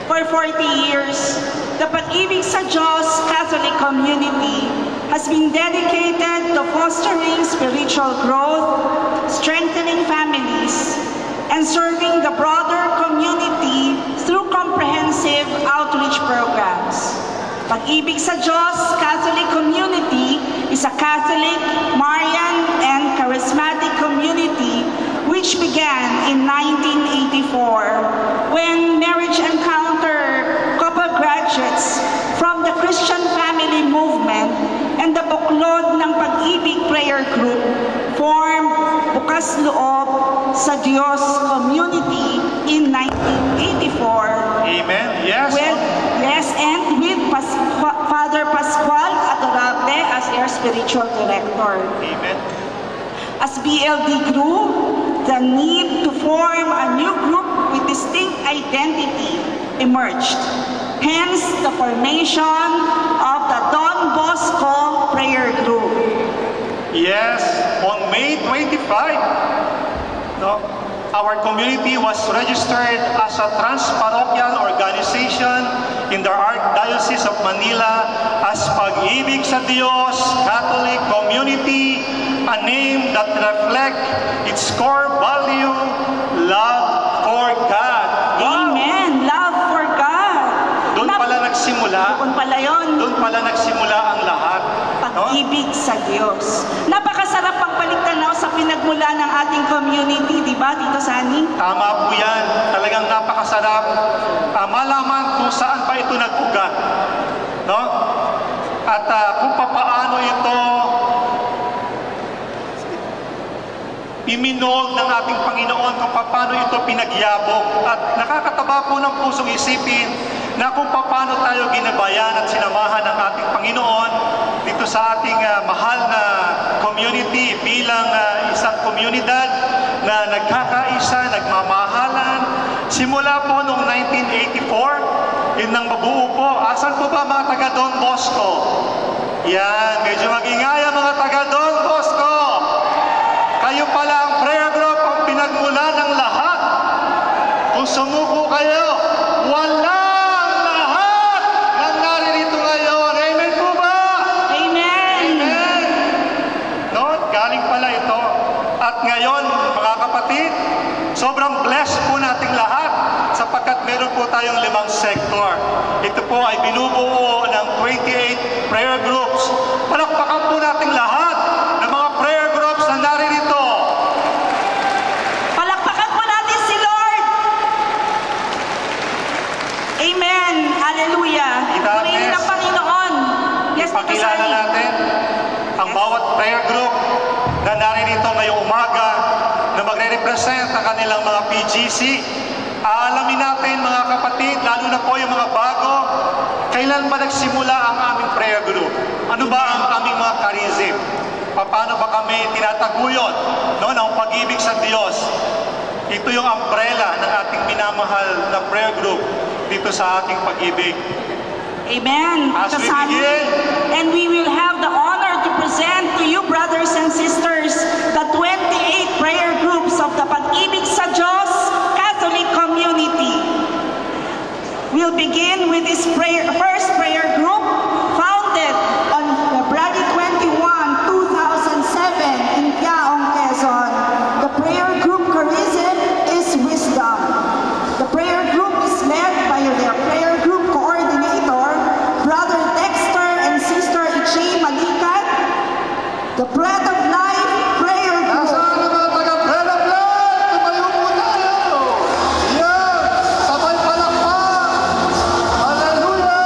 For 40 years, the Pag-ibig sa Diyos Catholic community has been dedicated to fostering spiritual growth, strengthening families, and serving the broader community through comprehensive outreach programs. Pag-ibig sa Diyos Catholic community is a Catholic, Marian, and charismatic community which began in 1984 when Marriage Encounter couple graduates from the Christian Family Movement and the Buklod ng Pag-ibig Prayer Group formed Bukas Loob sa Diyos Community in 1984. Amen. Yes. And with Father Pascual Adorable as their spiritual director. Amen. As BLD grew, the need to form a new group with distinct identity emerged. Hence, the formation of the Don Bosco Prayer Group. Yes, on May 25, our community was registered as a trans-parochial organization in the Archdiocese of Manila as Pag-ibig sa Diyos Catholic Community, a name that reflects its core value, love for God. Wow. Amen. Love for God. Doon pala nagsimula. Doon pala yun. Doon pala nagsimula ang lahat. Pag-ibig sa Diyos. Napakasarap ang paligtanaw sa pinagmula ng ating community, di ba, Tito Sani? Tama po yan. Talagang napakasarap. Malaman kung saan pa ito nag-ugat. No? At kung paano ito iminol ng ating Panginoon, kung paano ito pinagyabok. At nakakataba po ng pusong isipin na kung paano tayo ginabayan at sinamahan ng ating Panginoon dito sa ating mahal na community bilang isang komunidad na nagkakaisa, nagmamahalan. Simula po noong 1984, yun nang mabuo po. Asan po ba mga taga Don Bosco? Yan, medyo mag-ingay ang mga taga Don Bosco. Kayo pala ang prayer group ang pinagmula ng lahat. Kung sumuko kayo, walang lahat ng naririto ngayon. Amen po ba? Amen. Amen. No, galing pala ito. At ngayon, mga kapatid, sobrang blessed po nating lahat sapagkat meron po tayong 5 sektor. Ito po ay binubuo ng 28 prayer groups. Palakpakan po nating lahat ng mga prayer groups na naririto. Palakpakan po natin si Lord. Amen. Hallelujah. Purihin ng Panginoon. Yes, ipakilala natin ang bawat prayer group na naririto ngayong umaga na magre-represent ang kanilang mga PGC. Aalamin natin mga kapatid, lalo na po yung mga bago, kailan ba nagsimula ang aming prayer group? Ano ba ang aming mga charism? Paano ba kami tinataguyod ng pag-ibig sa Diyos? Ito yung umbrella ng ating minamahal na prayer group dito sa ating pag-ibig. Amen. As we begin, and we will have the honor to present to you, brothers and sisters, the 28 prayer groups of the Pag-ibig sa Diyos Catholic Community. We'll begin with this first prayer group, founded on February 21, 2007 in Gaong, Quezon. The prayer group charism is wisdom. The prayer group is led by their prayer group coordinator, Brother Dexter and Sister Ichi Malikat. The Bread of Life prayer group. Nasaan ang mga taga-Bread of Life? Tumayo po tayo! Yan! Sabay palakpak! Hallelujah!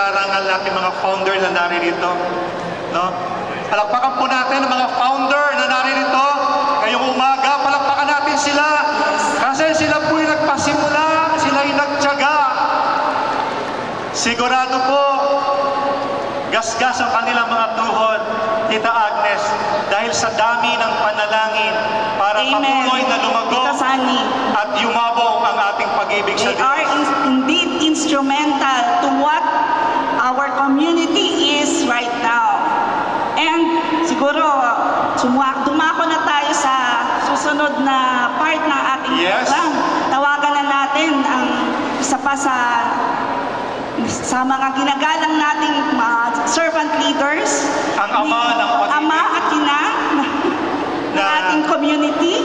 pinag-aarangal natin mga founder na naririto. No? Palakpakan po natin ang mga founder na naririto. Ngayong umaga, palakpakan natin sila. Kasi sila po yung nagpasimula, sila yung nagtiyaga. Sigurado po, gasgas ang kanilang mga tuhod, Tita Agnes, dahil sa dami ng panalangin para patuloy na lumago at yumabong ang ating pag-ibig sa Diyos. They are indeed instrumental to what our community is right now. And siguro, dumako na tayo sa susunod na part ng ating program. Tawagan na natin ang isa pa sa mga ginagalang nating servant leaders, ang ama at ina ng ating community.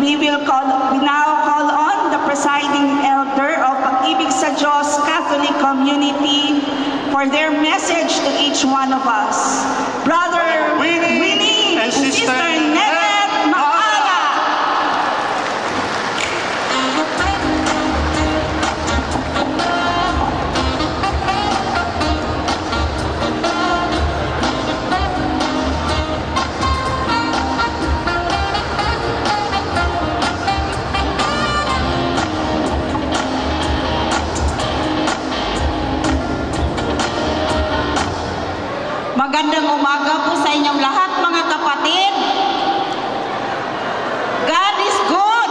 We now call on the presiding elder of Pag-ibig sa Diyos Catholic Community for their message to each one of us. Brother Winnie and Sister Nenet Maala. Magandang umaga po sa inyong lahat, mga kapatid. God is good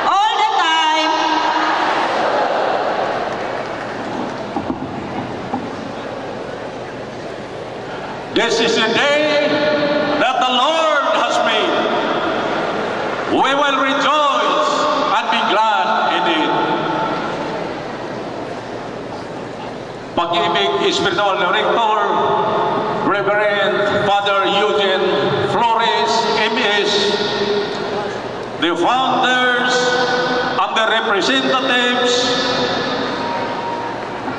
all the time. This is the day that the Lord has made. We will rejoice and be glad in it. Pag-ibig Spiritual Director, Reverend Father Eugene Flores, MS, the founders and the representatives,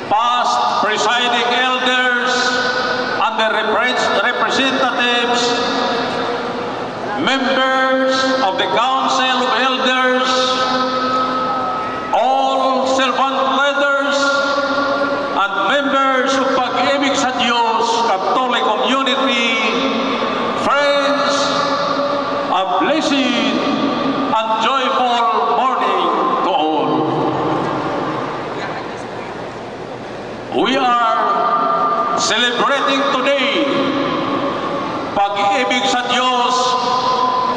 past presiding elders and the representatives, members of the Council of Elders, all servant leaders, at members of Pag-ibig sa Diyos Catholic Community, friends, a blessed and joyful morning to all. We are celebrating today Pag-ibig sa Diyos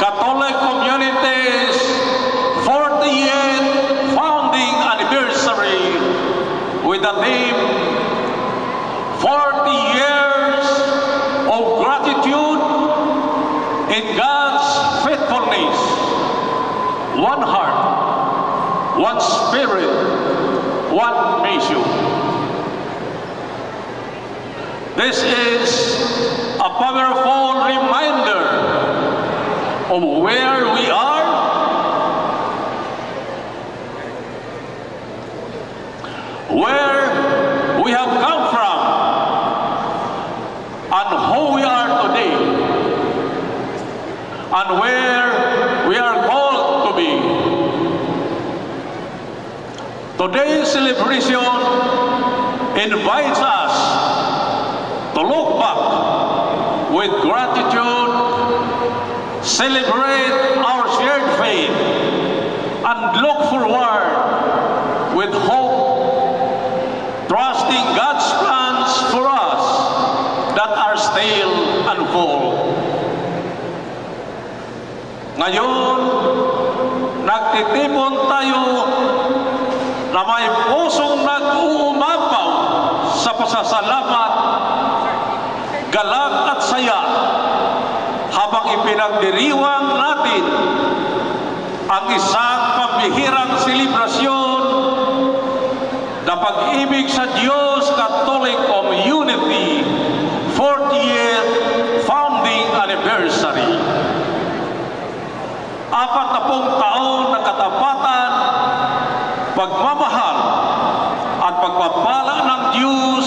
Catholic Community's 40th founding anniversary with the name 40 years of gratitude in God's faithfulness. One heart, one spirit, one mission. This is a powerful reminder of where we are, where we have come from, and who we are today, and where we are called to be. Today's celebration invites us to look back with gratitude, celebrate our shared faith, and look forward with hope, trusting God's plans for us that are still unfold. Ngayon, nagtitipon tayo na may pusong nag-uumapaw sa pasasalamat, galak at saya habang ipinagdiriwang natin ang isang pambihirang selebrasyon na Pag-ibig sa Diyos Catholic Community 40th founding anniversary. 40 taon na katapatan, pagmamahal at pagpapala ng Diyos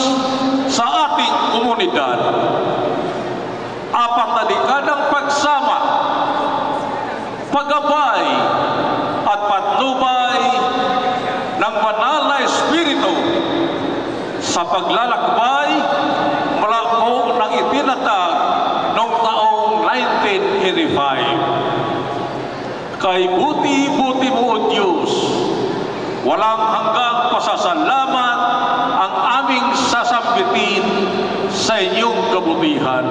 sa ating komunidad. 4 na dekadang pagsama, paggabay at patnubay ng banal na Espiritu sa paglalakbay mula po ng itinatag noong taong 1985. Kay buti-buti mo, O Diyos, walang hanggang pasasalamat ang aming sasambitin sa inyong kabutihan.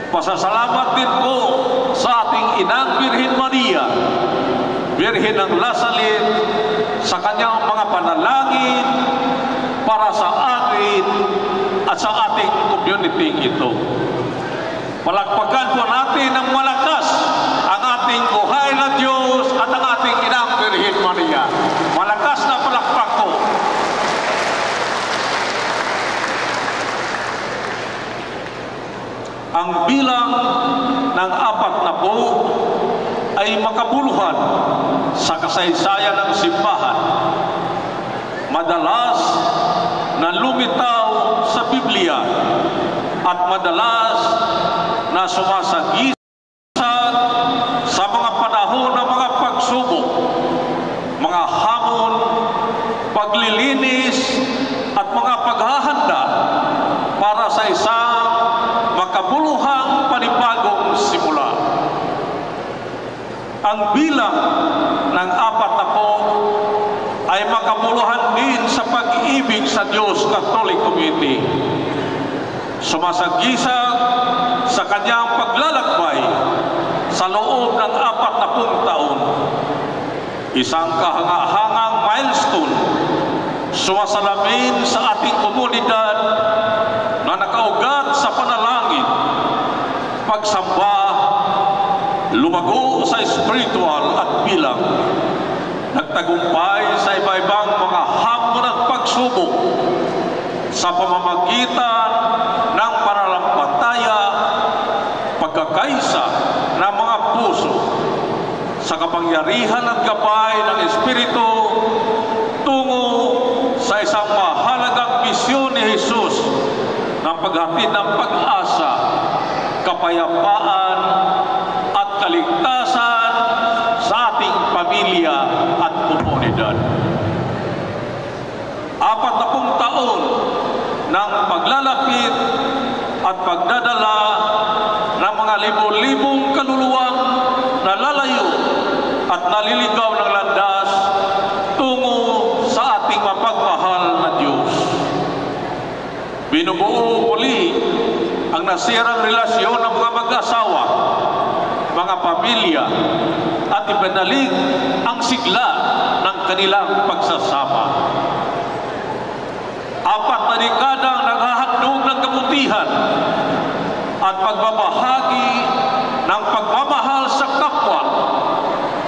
Pasasalamat din po sa ating Inang Birhen Maria, Birhen ng Lasalit, sa kanyang mga panalangin para sa atin at sa ating community ito. Palakpakan po natin ng malakas ang ating buhay na Diyos at ang ating Inang Birhen Maria. Malakas na palakpak po. Ang bilang ng 40 ay makabuluhan sa kasaysayan ng simbahan. Madalas na lumitaw sa Biblia at madalas na sumasagisag sa mga panahon ng mga pagsubok, mga hamon, paglilinis at mga paghahanda para sa isang makabuluhang panibagong simula. Ang bilang ng 40 ay makabuluhan din sa pag-ibig sa Diyos Catholic Community. Sumasagisag sa kanyang paglalakbay sa loob ng 40 taon. Isang kahanga-hangang milestone sumasalamin sa ating komunidad na nakaugat sa panalangin, pagsamba, lumago sa spiritual at bilang, nagtagumpay sa iba-ibang mga hamon at pagsubok sa pamamagitan ng pananampalataya, pagkakaisa ng mga puso sa kapangyarihan at gabay ng Espiritu tungo sa isang mahalagang misyon ni Jesus ng paghatid ng pag-asa, kapayapaan at kaligtasan sa ating pamilya at komunidad. 40 taon ng paglalapit at pagdadala ng mga libo-libong kaluluwang nalalayo at naliligaw ng landas tungo sa ating mapagmahal na Diyos. Binubuo muli ang nasirang relasyon ng mga mag-asawa, mga pamilya, at ibinalik ang sigla ng kanilang pagsasama. 4 na dekadang naghahandog ng kabutihan at pagbabahagi ng pagmamahal sa kapwa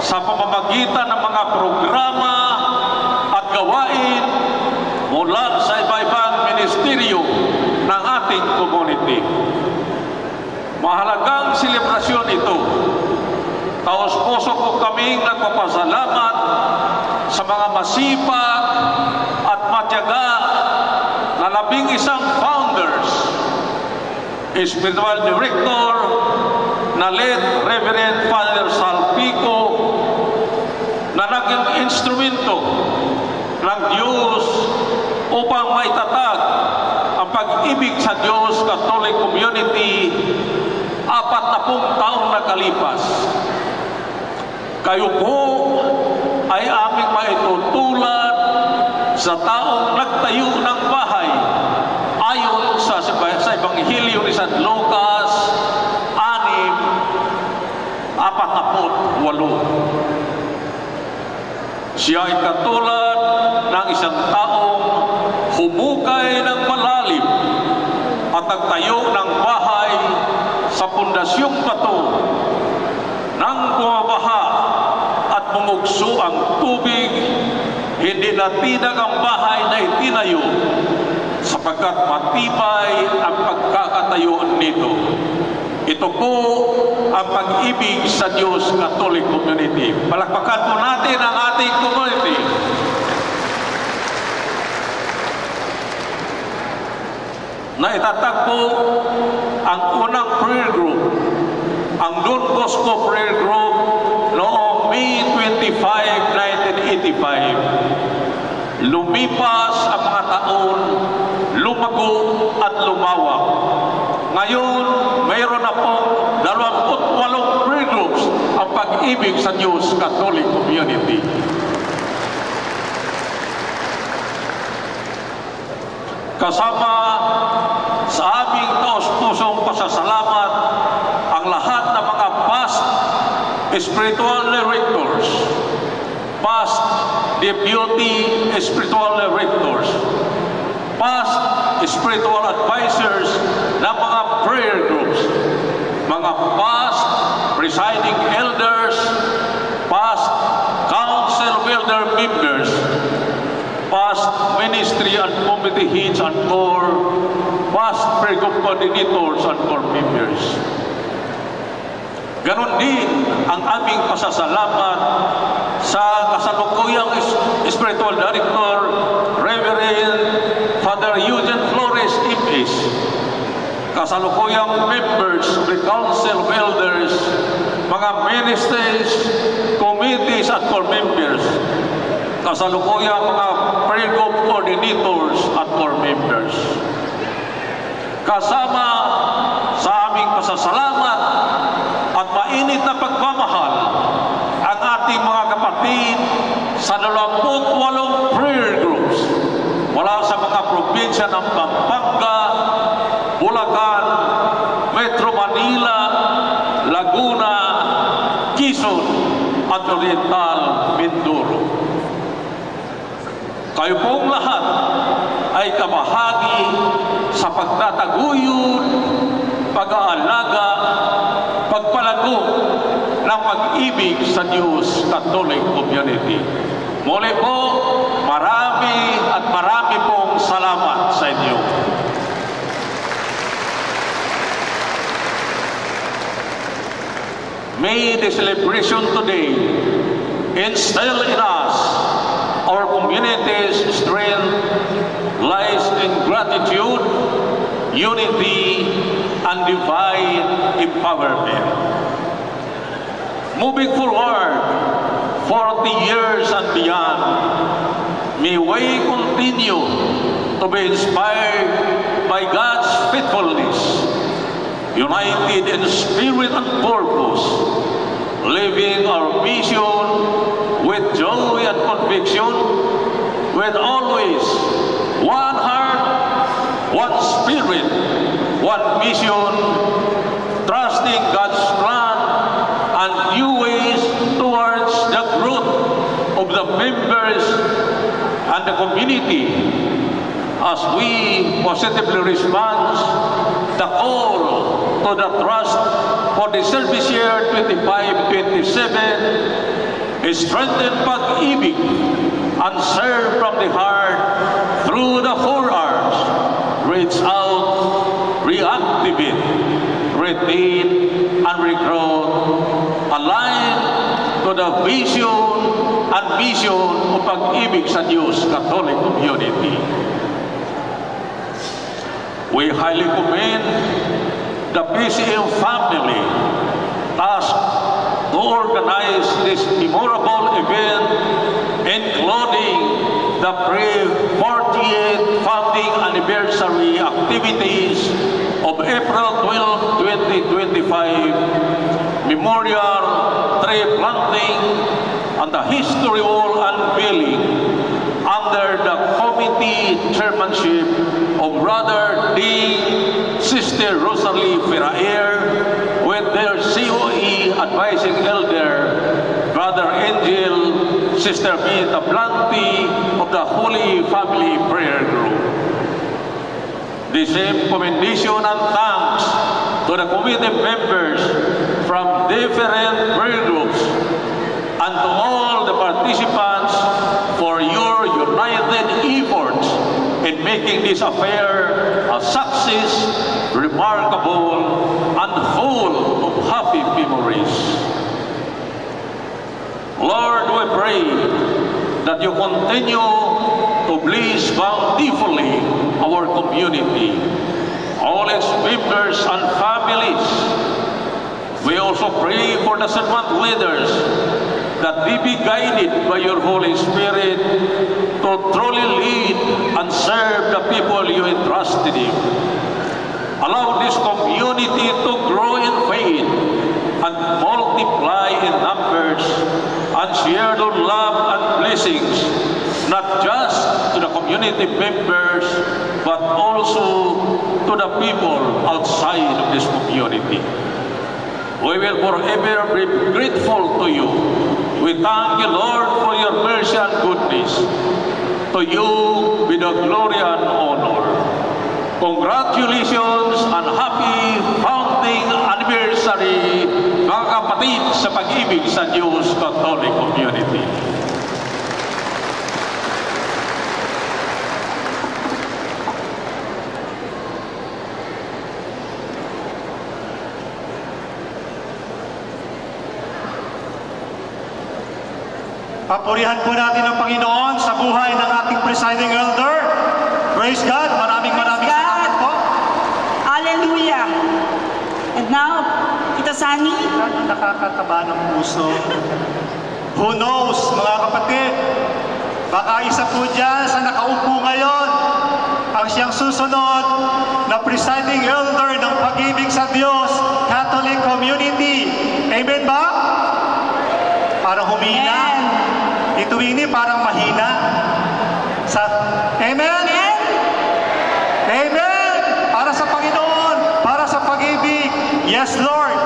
sa pamamagitan ng mga programa at gawain mula sa iba-ibang ministeryo ng ating community. Mahalagang selebrasyon ito. Taos-puso po kaming nagpapasalamat sa mga masipag at matyaga na 11 founders, spiritual director na late Reverend Father Salpico, na naging instrumento ng Diyos upang maitatag ang pag-ibig sa Diyos Catholic Community 40 taong nakalipas. Kayo po ay aming maitutulad sa taong nagtayo ng bahay ayon sa Ebanghelyo ni San Lucas 6:48. Siya ay katulad ng isang taong humukay ng malalim at nagtayo ng bahay sa pundasyong bato. Nang bumabaha at bumugso ang tubig, hindi natinag ang bahay na itinayo sapagkat matibay ang pagkakatayo nito. Ito po ang pag-ibig sa Diyos Catholic Community. Palakpakan po natin ang ating community. Naitatag po ang unang prayer group, ang Don Bosco Prayer Group, noong May 25, 1985. Lumipas ang mga taon at lumawak. Ngayon, mayroon na pong 28 prayer groups ang Pag-ibig sa Diyos Catholic Community. Kasama sa aming taos-pusong pasasalamat ang lahat ng mga past spiritual directors, past deputy spiritual directors, past spiritual advisors ng mga prayer groups, mga past presiding elders, past council elder members, past ministry and committee heads and core, past prayer group coordinators and core members. Ganon din ang aming pasasalamat sa kasalukuyang Spiritual Director, Reverend Father Eugene Flores Ipis, kasalukuyang members of the Council of Elders, mga ministries, committees at core members, kasalukuyang mga prayer group coordinators at core members. Kasama sa aming pasasalamat at mainit na pagmamahal ang ating mga kapatid sa 28 prayer groups mula sa mga probinsya ng Pampanga, Bulacan, Metro Manila, Laguna, Quezon at Oriental Mindoro. Kayo pong lahat ay kabahagi sa pagtataguyod, pag-aalaga, pagpalago ng pag-ibig sa Diyos Catholic Community. Muli po, marami at marami pong salamat sa inyo. May the celebration today instill in us our community's strength lies in gratitude, unity, and divine empowerment. Moving forward, 40 years and beyond, may we continue to be inspired by God's faithfulness, united in spirit and purpose, living our mission with joy and conviction, with always one heart, one spirit, one mission, trusting God's plan and new ways towards the growth of the members and the community as we positively respond the call to the trust for the service year 25-27, strengthen pag-ibig and serve from the heart through the 4 R's: reach out, reactivate, retain, and recruit, aligned to the vision and mission of Pag-ibig sa Diyos Catholic Community. We highly commend the PCM family tasked to organize this memorable event, including the pre-48th founding anniversary activities of April 12, 2025, memorial tree planting, and the history wall unveiling under the committee chairmanship of Brother D. Sister Rosalie Ferraer, with their COE advising elder, Brother Angel, Sister Mita Blanty of the Holy Family Prayer Group. The same commendation and thanks to the committee members from different prayer groups and to all the participants for your united efforts in making this affair a success, remarkable, and full of happy memories. Lord, we pray that you continue to bless bountifully our community, all its members and families. We also pray for the servant leaders that they be guided by your Holy Spirit to truly lead and serve the people you entrusted him. community members, but also to the people outside of this community. We will forever be grateful to you. We thank you, Lord, for your mercy and goodness. To you be the glory and honor. Congratulations and happy founding anniversary, mga kapatid sa pag-ibig sa Diyos Catholic Community. Papurihan po natin ang Panginoon sa buhay ng ating presiding elder. Praise God. Maraming salamat po. Hallelujah. And now, Tita Sani. Nakakataba ng puso. Who knows, mga kapatid, baka isa po dyan sa nakaupo ngayon ang siyang susunod na presiding elder ng pag-ibig sa Diyos, Catholic Community. Amen ba? Parang humina. Ito ini parang mahina. Amen? Amen. Amen! Para sa Panginoon, para sa pag-ibig. Yes, Lord.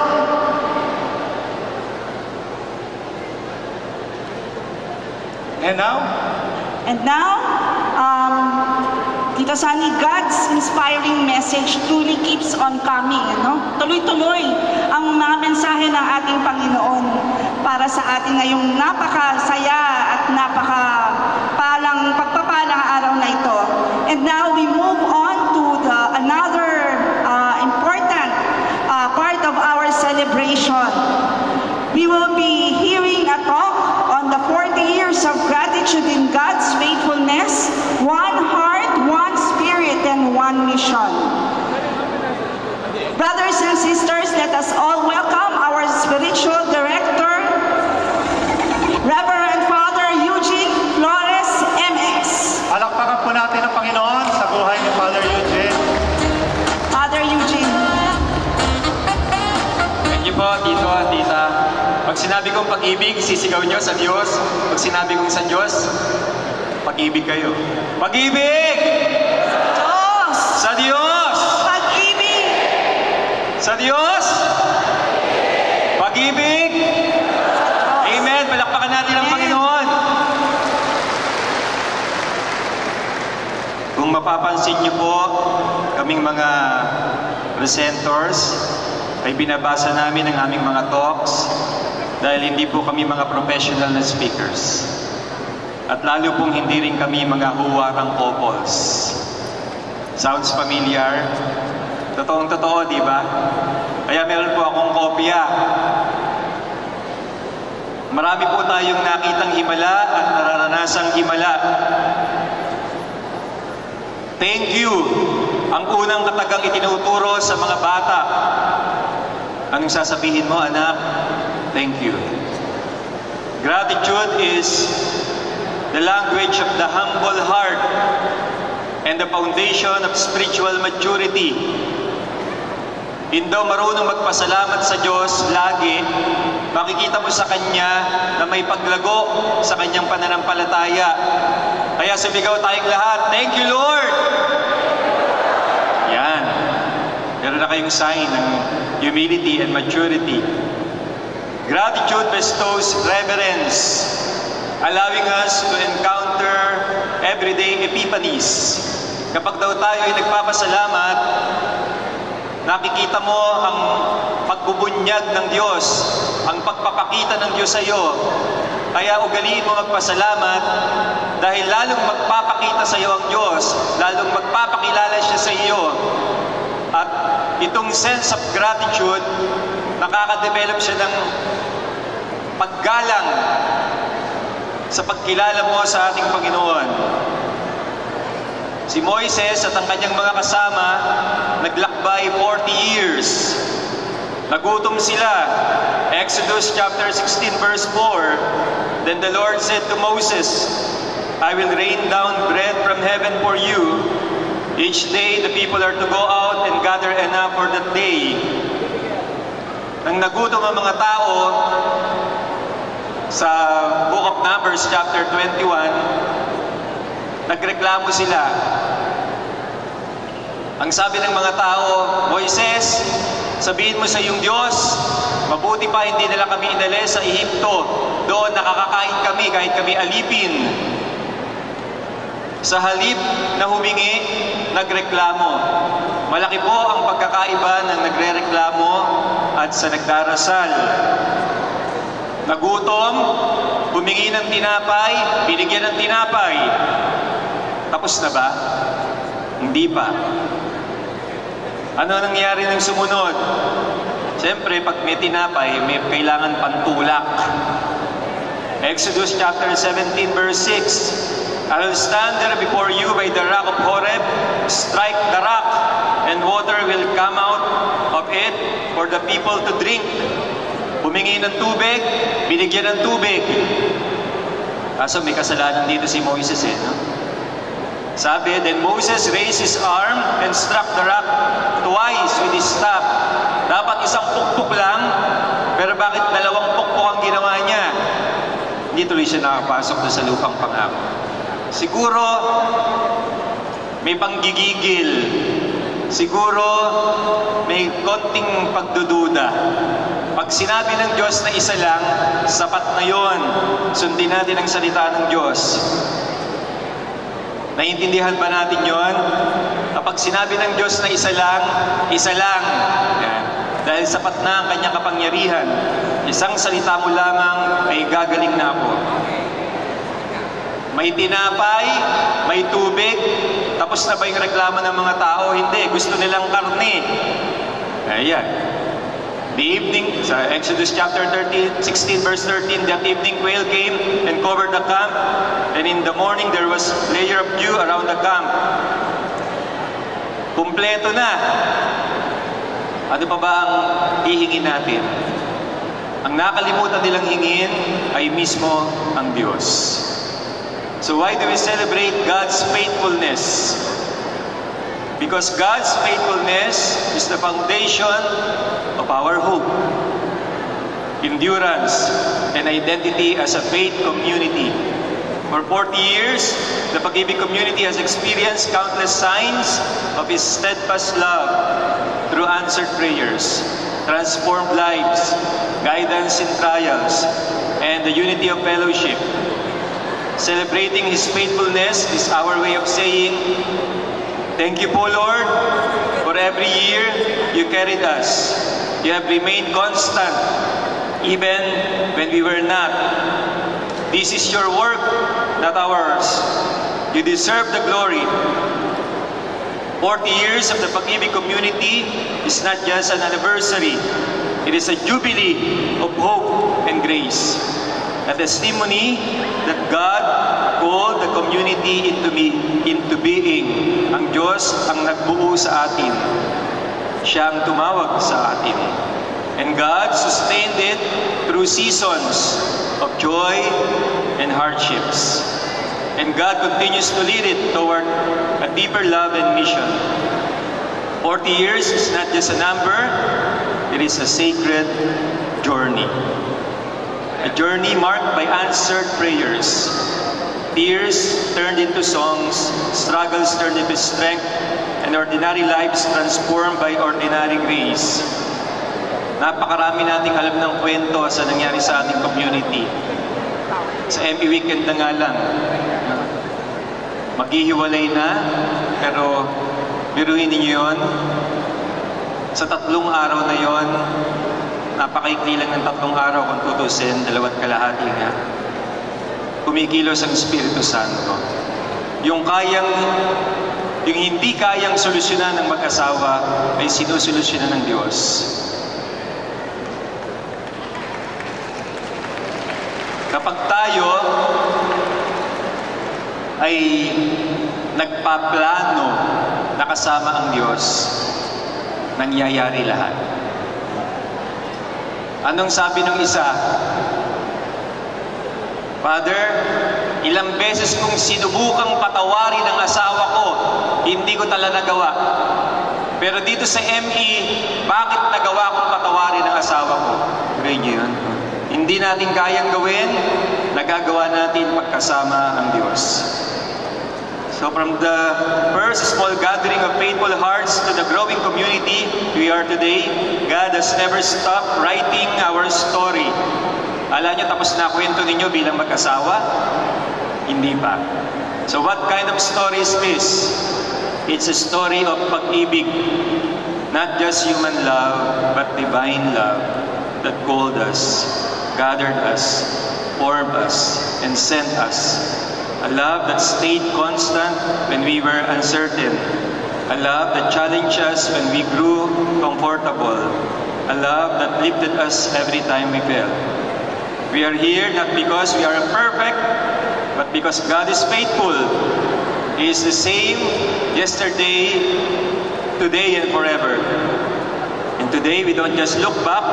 And now? And now, Tita Sani, God's inspiring message truly keeps on coming. Tuloy-tuloy ang mga mensahe ng ating Panginoon para sa atin ngayong napakasaya at pagpapalang araw na ito. And now we move on to another important part of our celebration. We will be hearing a talk on the 40 years of gratitude in God's faithfulness, one heart, one spirit, and one mission. Brothers and sisters, let us all welcome our spiritual director, Reverend Father Eugene Flores, M.S. Palakpakan po natin ang Panginoon sa buhay ni Father Eugene. Father Eugene. Thank you po, Tito at Tita. Pag sinabi kong pag-ibig, sisigaw nyo sa Diyos. Pag sinabi kong sa Diyos, pag-ibig kayo. Pag-ibig! Diyos! Sa Diyos! Pag-ibig! Sa Diyos! Pag-ibig! Amen! Palakpakan natin ang Panginoon. Kung mapapansin niyo po, kaming mga presenters, ay binabasa namin ang aming mga talks dahil hindi po kami mga professional na speakers. At lalo pong hindi rin kami mga huwarang couples. Sounds familiar? Totoong-totoo, di ba? Kaya meron po akong kopya. Marami po tayong nakitang himala at nararanasang himala. Thank you. Ang unang katagang itinuturo sa mga bata. Anong sasabihin mo, anak? Thank you. Gratitude is the language of the humble heart and the foundation of spiritual maturity. Hindi daw marunong magpasalamat sa Diyos lagi, makikita mo sa Kanya na may paglago sa Kanyang pananampalataya. Kaya sumigaw tayong lahat, thank you, Lord! Yan. Meron na kayong sign ng humility and maturity. Gratitude bestows reverence, allowing us to encounter everyday epiphanies. Kapag daw tayo ay nagpapasalamat, nakikita mo ang pagbubunyag ng Diyos, ang pagpapakita ng Diyos sa iyo. Kaya ugaliin mo magpasalamat dahil lalong magpapakita sa iyo ang Diyos, lalong magpapakilala siya sa iyo. At itong sense of gratitude, nakaka-develop siya ng paggalang sa pagkilala mo sa ating Panginoon. Si Moises at ang kanyang mga kasama naglakbay 40 years. Nagutom sila. Exodus chapter 16 verse 4. Then the Lord said to Moses, I will rain down bread from heaven for you. Each day the people are to go out and gather enough for that day. Nang nagutom ang mga tao, sa Book of Numbers chapter 21, Nagreklamo sila. Ang sabi ng mga tao, Moises, sabihin mo sa iyong Diyos, mabuti pa hindi nila kami inalis sa Ehipto. Doon nakakakain kami kahit kami alipin. Sa halip na humingi, nagreklamo. Malaki po ang pagkakaiba ng nagrereklamo at sa nagdarasal. Nagutom, humingi ng tinapay, binigyan ng tinapay. Tapos na ba? Hindi pa. Ano nangyari ng sumunod? Siyempre, pag may tinapay, may kailangan pantulak. Exodus chapter 17 verse 6. I will stand there before you by the rock of Horeb, strike the rock, and water will come out of it for the people to drink. Humingi ng tubig, binigyan ng tubig. Kaso may kasalanan dito si Moises no? Sabi, then Moses raised his arm and struck the rock twice with his staff. Dapat isang pukpuk lang, pero bakit dalawang pukpuk ang ginawa niya? Hindi tuloy siya nakapasok sa lupang pangako. Siguro, may panggigigil. Siguro, may konting pagdududa. Pag sinabi ng Diyos na isa lang, sapat na yon. Sundin natin ang salita ng Diyos. Naiintindihan ba natin yon? Kapag sinabi ng Diyos na isa lang, isa lang. Yan. Dahil sapat na ang kanyang kapangyarihan. Isang salita mo lamang ay gagaling na ako. May tinapay, may tubig, tapos na ba yung reklamo ng mga tao? Hindi, gusto nilang karne. Ayan. The evening, sa Exodus chapter 16 verse 13, that evening quail came and covered the camp, and in the morning there was layer of dew around the camp. Kumpleto na. Ano pa ba ang hihingin natin? Ang nakalimutan nilang hingin ay mismo ang Diyos. So why do we celebrate God's faithfulness? Because God's faithfulness is the foundation of our hope, endurance, and identity as a faith community. For 40 years, the Pag-ibig community has experienced countless signs of His steadfast love through answered prayers, transformed lives, guidance in trials, and the unity of fellowship. Celebrating His faithfulness is our way of saying, thank you po, Lord, for every year you carried us. You have remained constant, even when we were not. This is your work, not ours. You deserve the glory. 40 years of the Pag-ibig community is not just an anniversary. It is a jubilee of hope and grace. A testimony that God called the community into being. Ang Diyos ang nagbuo sa atin. Siya ang tumawag sa atin. And God sustained it through seasons of joy and hardships. And God continues to lead it toward a deeper love and mission. 40 years is not just a number, it is a sacred journey. A journey marked by answered prayers. Tears turned into songs, struggles turned into strength, and ordinary lives transformed by ordinary grace. Napakarami nating alam ng kwento sa nangyari sa ating community. Sa ME Weekend na nga lang, maghihiwalay na, pero biruin ninyo yun, sa 3 araw na yon, napakaikli lang ng 3 araw kung tutusin, 2 kalahati nga. Kumikilos ang Espiritu Santo. Yung hindi kayang solusyonan ng mag-asawa ay sinusolusyonan ng Diyos. Kapag tayo ay nagpaplano na kasama ang Diyos, nangyayari lahat. Anong sabi ng isa? Father, ilang beses kong sinubukang patawarin ang asawa ko, hindi ko talaga nagawa. Pero dito sa ME, bakit nagawa kong patawarin ang asawa ko? Gawin niyo yun. Hindi natin kayang gawin, nagagawa natin pagkasama ang Diyos. So from the first small gathering of faithful hearts to the growing community we are today, God has never stopped writing our story. Alam niyo, tapos na kwento ninyo bilang mag-asawa? Hindi pa. So what kind of story is this? It's a story of pag-ibig. Not just human love, but divine love that called us, gathered us, formed us, and sent us. A love that stayed constant when we were uncertain. A love that challenged us when we grew comfortable. A love that lifted us every time we fell. We are here not because we are perfect, but because God is faithful. He is the same yesterday, today, and forever. And today, we don't just look back,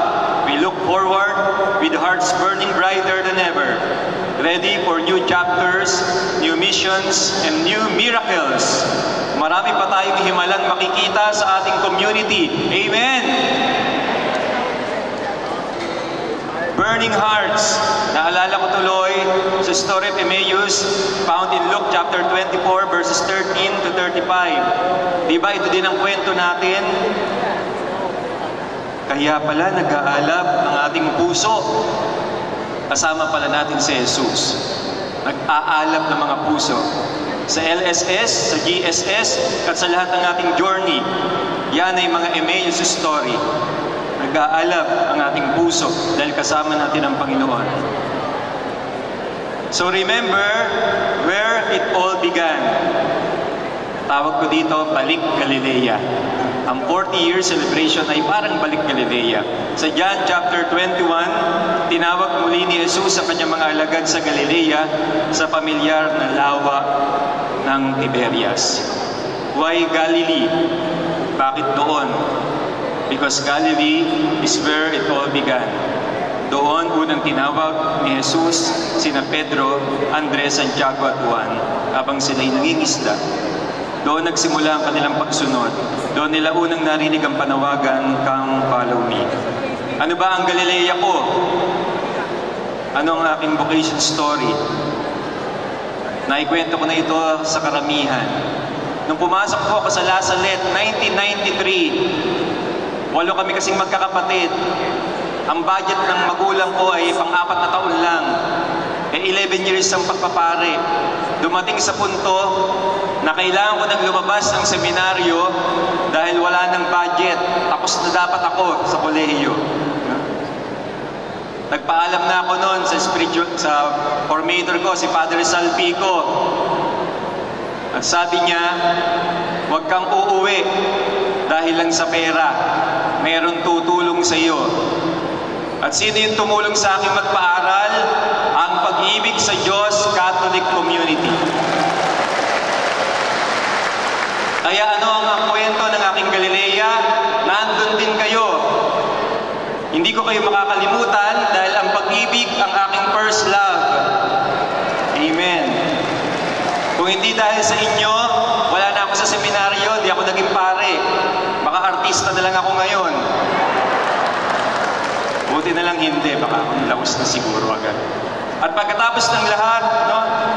we look forward with hearts burning brighter than ever, ready for new chapters, new missions, and new miracles. Marami pa tayong himalang makikita sa ating community. Amen! Burning hearts. Naalala ko tuloy sa story of Emmaus found in Luke chapter 24 verses 13 to 35. Diba ito din ang kwento natin? Kaya pala nag-aalab ang ating puso. Kasama pala natin si Jesus. Nag-aalab ng mga puso. Sa LSS, sa GSS, at sa lahat ng ating journey, yan ay mga Emmaus story. Nag-aalab ang ating puso dahil kasama natin ang Panginoon. So remember where it all began. Tawag ko dito, Balik Galilea. Ang 40-year celebration ay parang Balik Galilea. Sa John chapter 21, tinawag muli ni Jesus sa kanyang mga alagad sa Galilea sa pamilyar na lawa ng Tiberias. Why Galilee? Bakit doon? Because Galilee is where it all began. Doon unang tinawag ni Jesus sina Pedro, Andres, Santiago at Juan habang sila'y nangingisda. Doon nagsimula ang kanilang pagsunod. Doon nila unang narinig ang panawagan, "Come, follow me." Ano ba ang Galilea ko? Ano ang aking vocation story? Naikwento ko na ito sa karamihan. Nung pumasok po ako sa La Salette, 1993, 8 kami kasing magkakapatid. Ang budget ng magulang ko ay pang-4 na taon lang. 11 years ang pagpapare. Dumating sa punto na kailangan ko nang lumabas ng seminaryo dahil wala ng budget. Tapos na dapat ako sa kolehiyo. Nagpaalam na ako noon sa formator ko, si Father Salpico. At sabi niya, "Huwag kang uuwi dahil lang sa pera. Mayroon tutulong sa iyo." At sino yung tumulong sa akin magpaaral? Ang Pag-ibig sa Diyos Catholic Community. Kaya ano ang kwento ng aking Galilea? Nandun din kayo. Hindi ko kayo makakalimutan dahil ang pag-ibig ang aking first love. Amen. Kung hindi dahil sa inyo, wala na ako sa seminaryo, di ako naging pare. Baka artista na lang ako ngayon. Buti na lang hindi, baka akong laos na siguro agad. At pagkatapos ng lahat,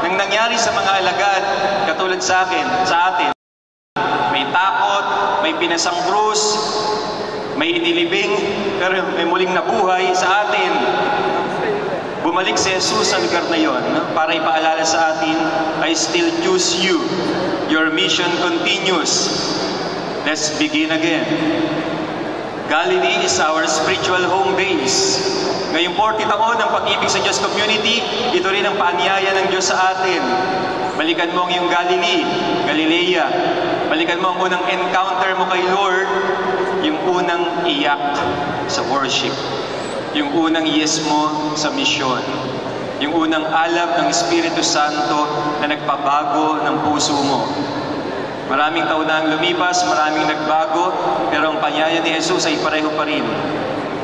ng nangyari sa mga alagad, katulad sa atin, may takot, may pinasang krus, may inilibing, pero may muling nabuhay sa atin. Bumalik si Jesus sa lugar na yon para ipaalala sa atin, "I still choose you. Your mission continues. Let's begin again." Galilee is our spiritual home base. Ngayong 40 taon ng Pag-ibig sa Diyos Community, ito rin ang paanyaya ng Diyos sa atin. Balikan mo ang iyong Galilea. Balikan mo ang unang encounter mo kay Lord, yung unang iyak sa worship, yung unang yes mo sa misyon, yung unang alab ng Espiritu Santo na nagpabago ng puso mo. Maraming taon na ang lumipas, maraming nagbago, pero ang panyaya ni Jesus ay pareho pa rin.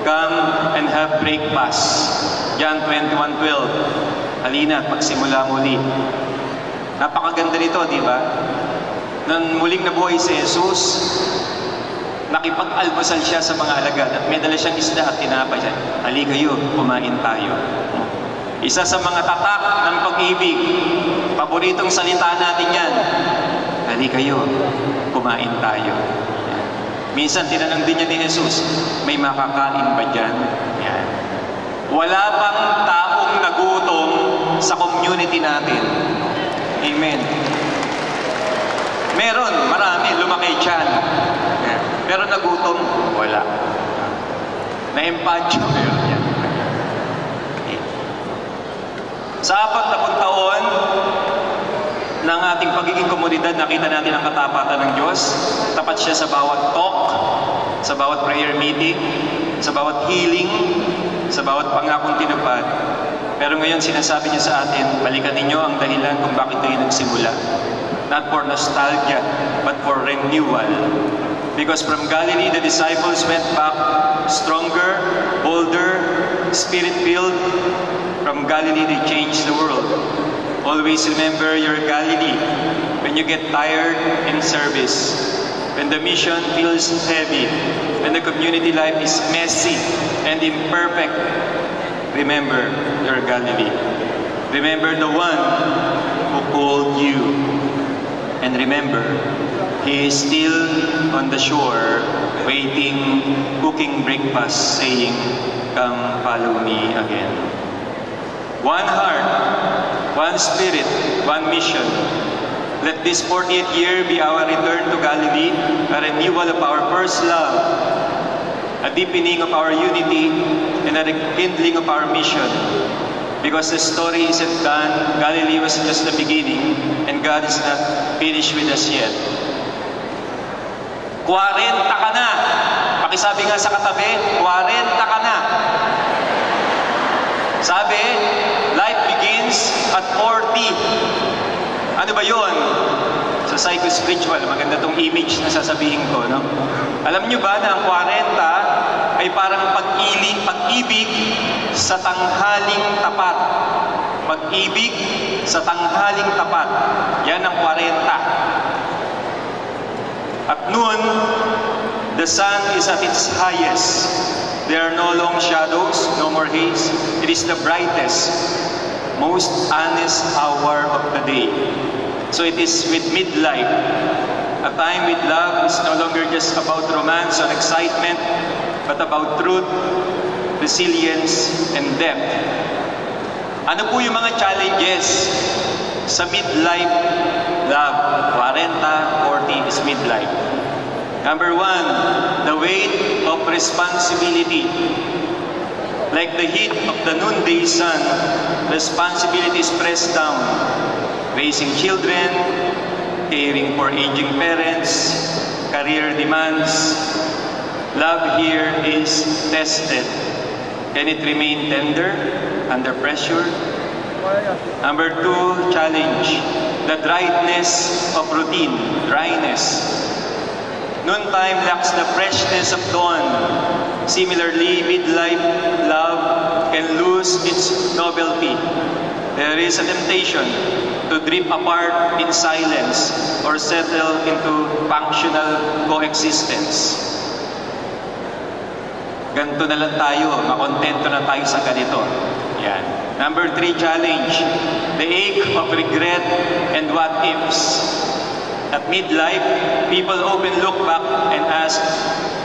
Come and have breakfast. John 21:12. Halina, pagsimula muli. Napakaganda nito, di ba? Nang muling nabuhay si Jesus, nakipag-almusal siya sa mga alagad at may dala siyang isda at tinapay siya. "Halika kayo, kumain tayo." Isa sa mga tatak ng pag-ibig, paboritong salita natin yan. Hali kayo, kumain tayo. Yan. Minsan, tinanong din niya ni Jesus, may makakain ba dyan? Yan. Wala bang taong nagutom sa community natin? Amen. Meron, marami, lumaki dyan. Yan. Pero nagutom, wala. Na-empacho, meron yan. Okay. Sa 40 taon ng ating pagiging komunidad, nakita natin ang katapatan ng Diyos. Tapat siya sa bawat talk, sa bawat prayer meeting, sa bawat healing, sa bawat pangakong tinupad. Pero ngayon sinasabi niya sa atin, balikan ninyo ang dahilan kung bakit kayo nagsimula. Not for nostalgia, but for renewal. Because from Galilee, the disciples went back stronger, bolder, spirit-filled. From Galilee, they changed the world. Always remember your Galilee when you get tired in service, when the mission feels heavy, when the community life is messy and imperfect. Remember your Galilee. Remember the one who called you. And remember, He is still on the shore, waiting, cooking breakfast, saying, "Come follow me again." One heart, one spirit, one mission. Let this 40th year be our return to Galilee, a renewal of our first love, a deepening of our unity, and a rekindling of our mission. Because the story isn't done, Galilee was just the beginning, and God is not finished with us yet. 40 ka na! Pakisabi nga sa katabi, 40 ka na! Sabi, life begins at 40. Ano ba yun? Sa psycho-spiritual, maganda tong image na sasabihin ko, no? Alam nyo ba na ang 40 ay parang pag-ibig sa tanghaling tapat. Pag-ibig sa tanghaling tapat. Yan ang 40. At noon, the sun is at its highest. There are no long shadows, no more haze. It is the brightest, most honest hour of the day. So it is with midlife. A time with love is no longer just about romance or excitement, but about truth, resilience, and depth. Ano po yung mga challenges sa midlife love? 40, 40 is midlife. Number 1, the weight of responsibility. Like the heat of the noonday sun, responsibility is pressed down. Raising children, caring for aging parents, career demands. Love here is tested. Can it remain tender under pressure? Number 2, challenge. The dryness of routine. Dryness. Noontime lacks the freshness of dawn. Similarly, midlife love can lose its novelty. There is a temptation to drift apart in silence or settle into functional coexistence. Ganito na lang tayo, makontento na tayo sa ganito. Yan. Number 3, challenge. The ache of regret and what ifs. At midlife, people often look back and ask,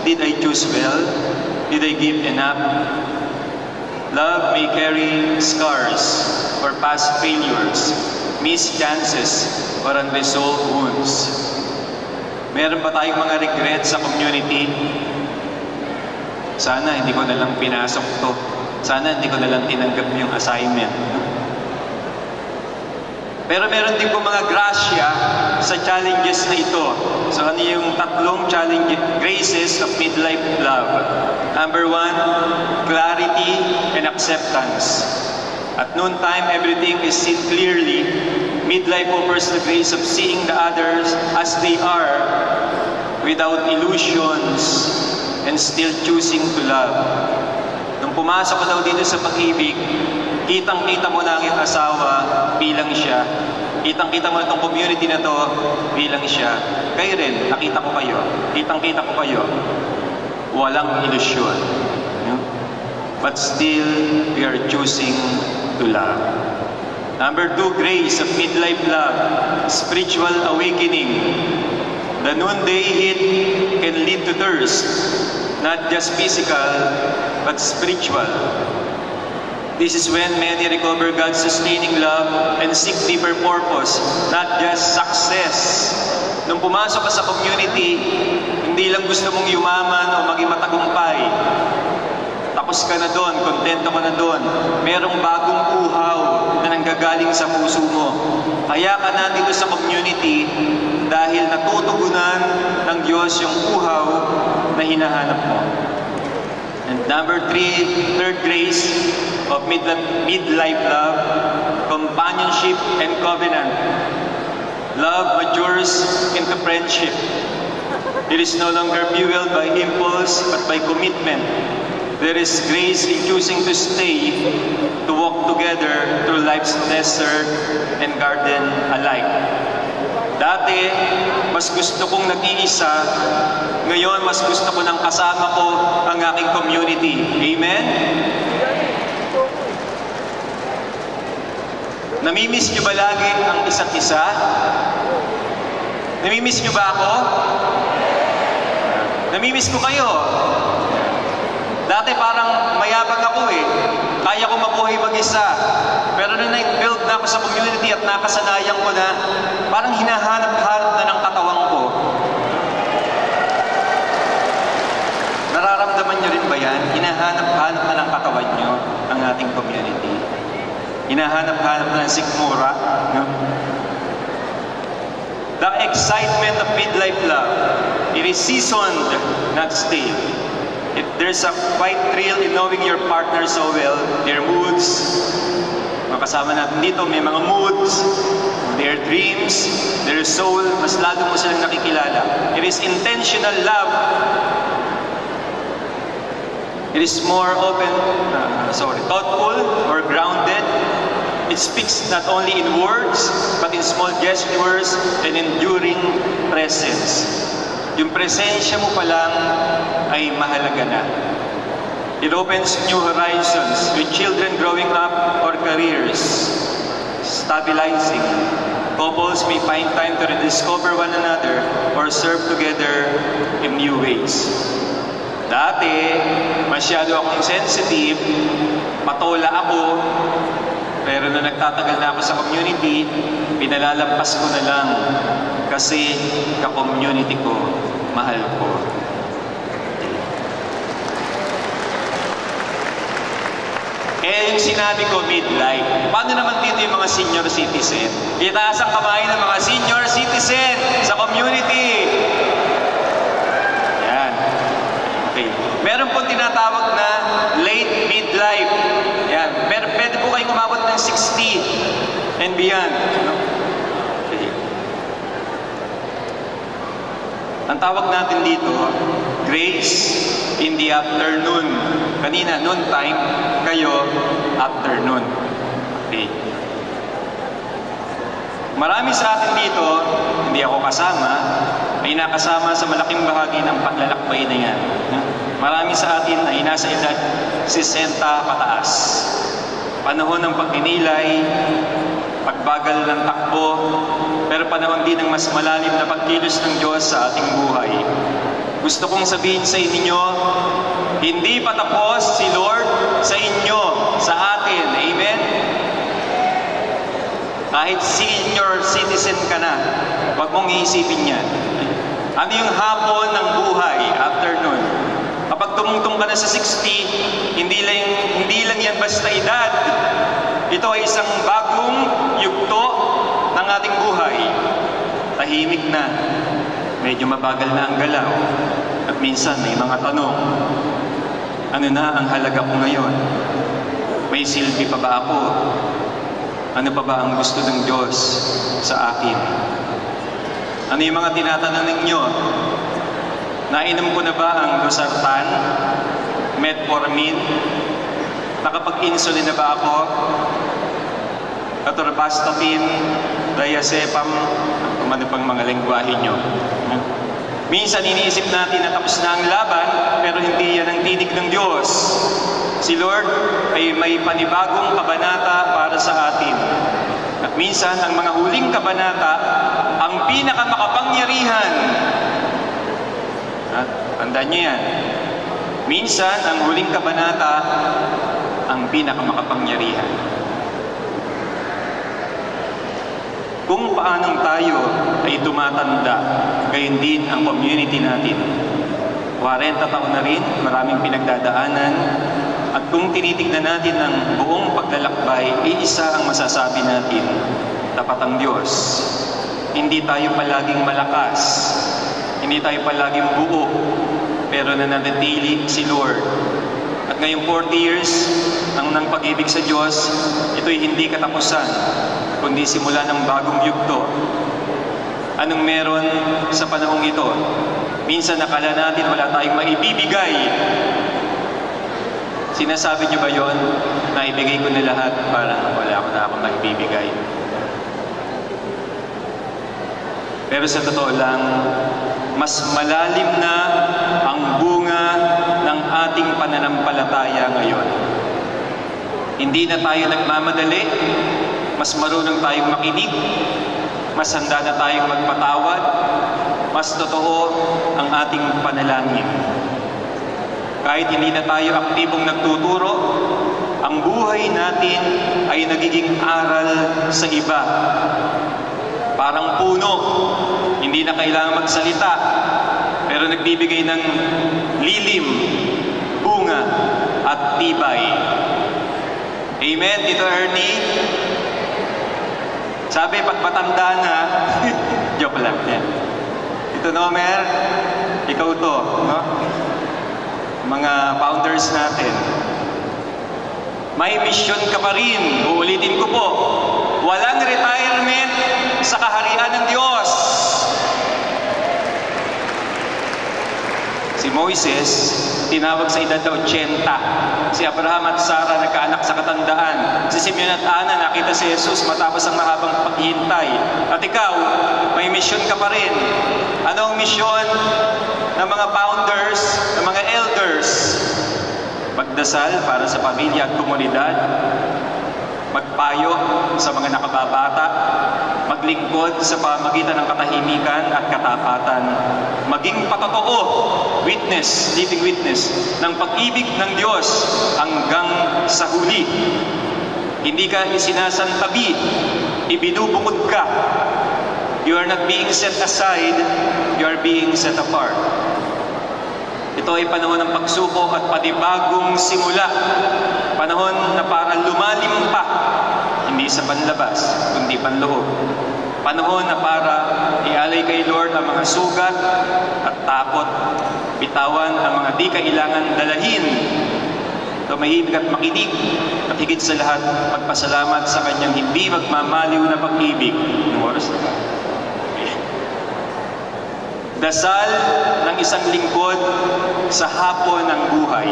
did I choose well? Did I give enough? Love may carry scars or past failures, missed chances, or unresolved wounds. Meron ba tayong mga regrets sa community? Sana hindi ko na lang pinasok to. Sana hindi ko na lang tinanggap yung assignment. Pero meron din po mga grasya sa challenges na ito. So ano yung tatlong challenge, graces of midlife love? Number 1, clarity and acceptance. At noontime, everything is seen clearly. Midlife offers the grace of seeing the others as they are, without illusions, and still choosing to love. Nung pumasok ko daw dito sa pag-ibig, kitang-kita mo na ang iyong asawa bilang siya. Kitang-kita mo na itong community na to bilang siya. Kayo rin, nakita ko kayo. Kitang-kita ko kayo. Walang ilusyon. But still, we are choosing to love. Number 2, grace of midlife love, spiritual awakening. The noonday heat can lead to thirst, not just physical, but spiritual. This is when many recover God's sustaining love and seek deeper purpose, not just success. Nung pumasok ka sa community, hindi lang gusto mong yumaman o maging matagumpay. Tapos ka na doon, kontento ka na doon. Merong bagong uhaw na nanggagaling sa puso mo. Kaya ka na dito sa community dahil natutugunan ng Diyos yung uhaw na hinahanap mo. And number 3, third grace of midlife love, companionship and covenant. Love matures into friendship. It is no longer fueled by impulse but by commitment. There is grace in choosing to stay, to walk together through life's desert and garden alike. Dati, mas gusto kong nag-iisa. Ngayon, mas gusto ko nang kasama ko ang aking community. Amen? Namimiss niyo ba lagi ang isa't isa? Namimiss niyo ba ako? Namimiss ko kayo. Dati parang mayabang ako eh. Kaya ko mabuhay mag-isa. Pero nung na-build na ako sa community at nakasanayan ko na, parang hinahanap-hanap na ng katawan ko. Nararamdaman nyo rin ba yan? Hinahanap-hanap na ng katawan nyo ang ating community. Hinahanap-hanap na ng sikmura. No? The excitement of midlife love, it is seasoned, not stale. There's a quite thrill in knowing your partner so well, their moods. Makasama natin dito, may mga moods, their dreams, their soul, mas lalo mo silang nakikilala. It is intentional love. It is more thoughtful or grounded. It speaks not only in words, but in small gestures and enduring presence. Yung presensya mo pa lang ay mahalaga na. It opens new horizons with children growing up or careers stabilizing. Couples may find time to rediscover one another or serve together in new ways. Dati, masyado akong sensitive, patola ako, pero nung nagtatagal na ako sa community, pinalalampas ko na lang kasi ka-community ko, mahal ko. Eh, yung sinabi ko, midlife. Paano naman dito yung mga senior citizen? Itaas ang kamay ng mga senior citizen sa community. Yan. Okay. Meron pong tinatawag na late midlife. Yan. Pwede po kayong umabot ng 60 and beyond. Okay. Ang tawag natin dito, grace in the afternoon. Kanina, noon time, kayo, afternoon. Okay. Marami sa atin dito, hindi ako kasama, ay nakasama sa malaking bahagi ng paglalakbay na yan. Marami sa atin ay nasa edad 60 pataas. Panahon ng pagninilay, pagbagal ng takbo, pero panahon din ng mas malalim na pagkilos ng Diyos sa ating buhay. Gusto kong sabihin sa inyo, hindi pa tapos si Lord sa inyo, sa atin. Amen? Kahit senior citizen ka na, huwag mong iisipin yan. Ano yung hapon ng buhay, afternoon? Kapag tumungtong ka na sa 60, hindi lang yan basta edad. Ito ay isang bagong yugto ng ating buhay. Tahimik na. Medyo mabagal na ang galaw. At minsan may mga tanong. Ano na ang halaga ko ngayon? May silbi pa ba ako? Ano pa ba ang gusto ng Diyos sa akin? Ano yung mga tinatanong ninyo? Nainom ko na ba ang losartan? Metformin? Nakapag-insulin na ba ako? Atorvastatin? Diazepam? Kung ano pang mga lengguwahe nyo. Minsan iniisip natin na tapos na ang laban, pero hindi yan ang tinig ng Diyos. Si Lord ay may panibagong kabanata para sa atin. At minsan, ang mga huling kabanata, ang pinakamakapangyarihan. Tandaan niyo yan. Minsan, ang huling kabanata, ang pinakamakapangyarihan. Kung paanong tayo ay tumatanda, gayon din ang community natin. 40 taon na rin, maraming pinagdadaanan, at kung tinitignan natin ang buong paglalakbay, isa ang masasabi natin, tapat ang Diyos. Hindi tayo palaging malakas, hindi tayo palaging buo, pero nananatili si Lord. At ngayong 40 years, ang nang pag-ibig sa Diyos, ito'y hindi katapusan, kundi simula ng bagong yugto. Anong meron sa panahong ito? Minsan nakala natin wala tayong maibibigay. Sinasabi niyo ba yon? Naibigay ko na lahat, parang wala ko na akong maibibigay. Pero sa totoo lang, mas malalim na ang bunga ng ating pananampalataya ngayon. Hindi na tayo nagmamadali, mas marunong tayong makinig, mas handa na tayong magpatawad, mas totoo ang ating panalangin. Kahit hindi na tayo aktibong nagtuturo, ang buhay natin ay nagiging aral sa iba. Parang puno, hindi na kailangan magsalita, pero nagbibigay ng lilim, bunga, at tibay. Amen, Tito Ernie? Sabi, pag matanda na, joke lang yan. Tito Nomer, ikaw to, no? Mga founders natin. May mission ka pa rin. Uulitin ko po. Walang retirement sa kaharian ng Diyos. Si Moises, tinawag sa edad na 80. Si Abraham at Sarah nagkaanak sa katandaan. Si Simeon at Ana nakita si Jesus matapos ang mahabang paghihintay. At ikaw, may mission ka pa rin. Ano ang misyon ng mga founders, ng mga elders? Magdasal para sa pamilya at komunidad, magpayo sa mga nakababata, maglingkod sa pamagitan ng katahimikan at katapatan, maging patotoo, witness, living witness, ng pag-ibig ng Diyos hanggang sa huli. Hindi ka isinasantabi, ibinubukod ka. You are not being set aside, you are being set apart. Ito ay panahon ng pagsubok at panibagong simula. Panahon na parang lumalim pa, hindi sa panlabas, kundi panloob. Panahon na para ialay kay Lord ang mga sugat at takot, bitawan ang mga di kailangan dalahin. Tumahimik at makinig, at higit sa lahat, magpasalamat sa kanyang hindi magmamaliw na pag-ibig. Anong oras na ba? Dasal ng isang lingkod sa hapon ng buhay.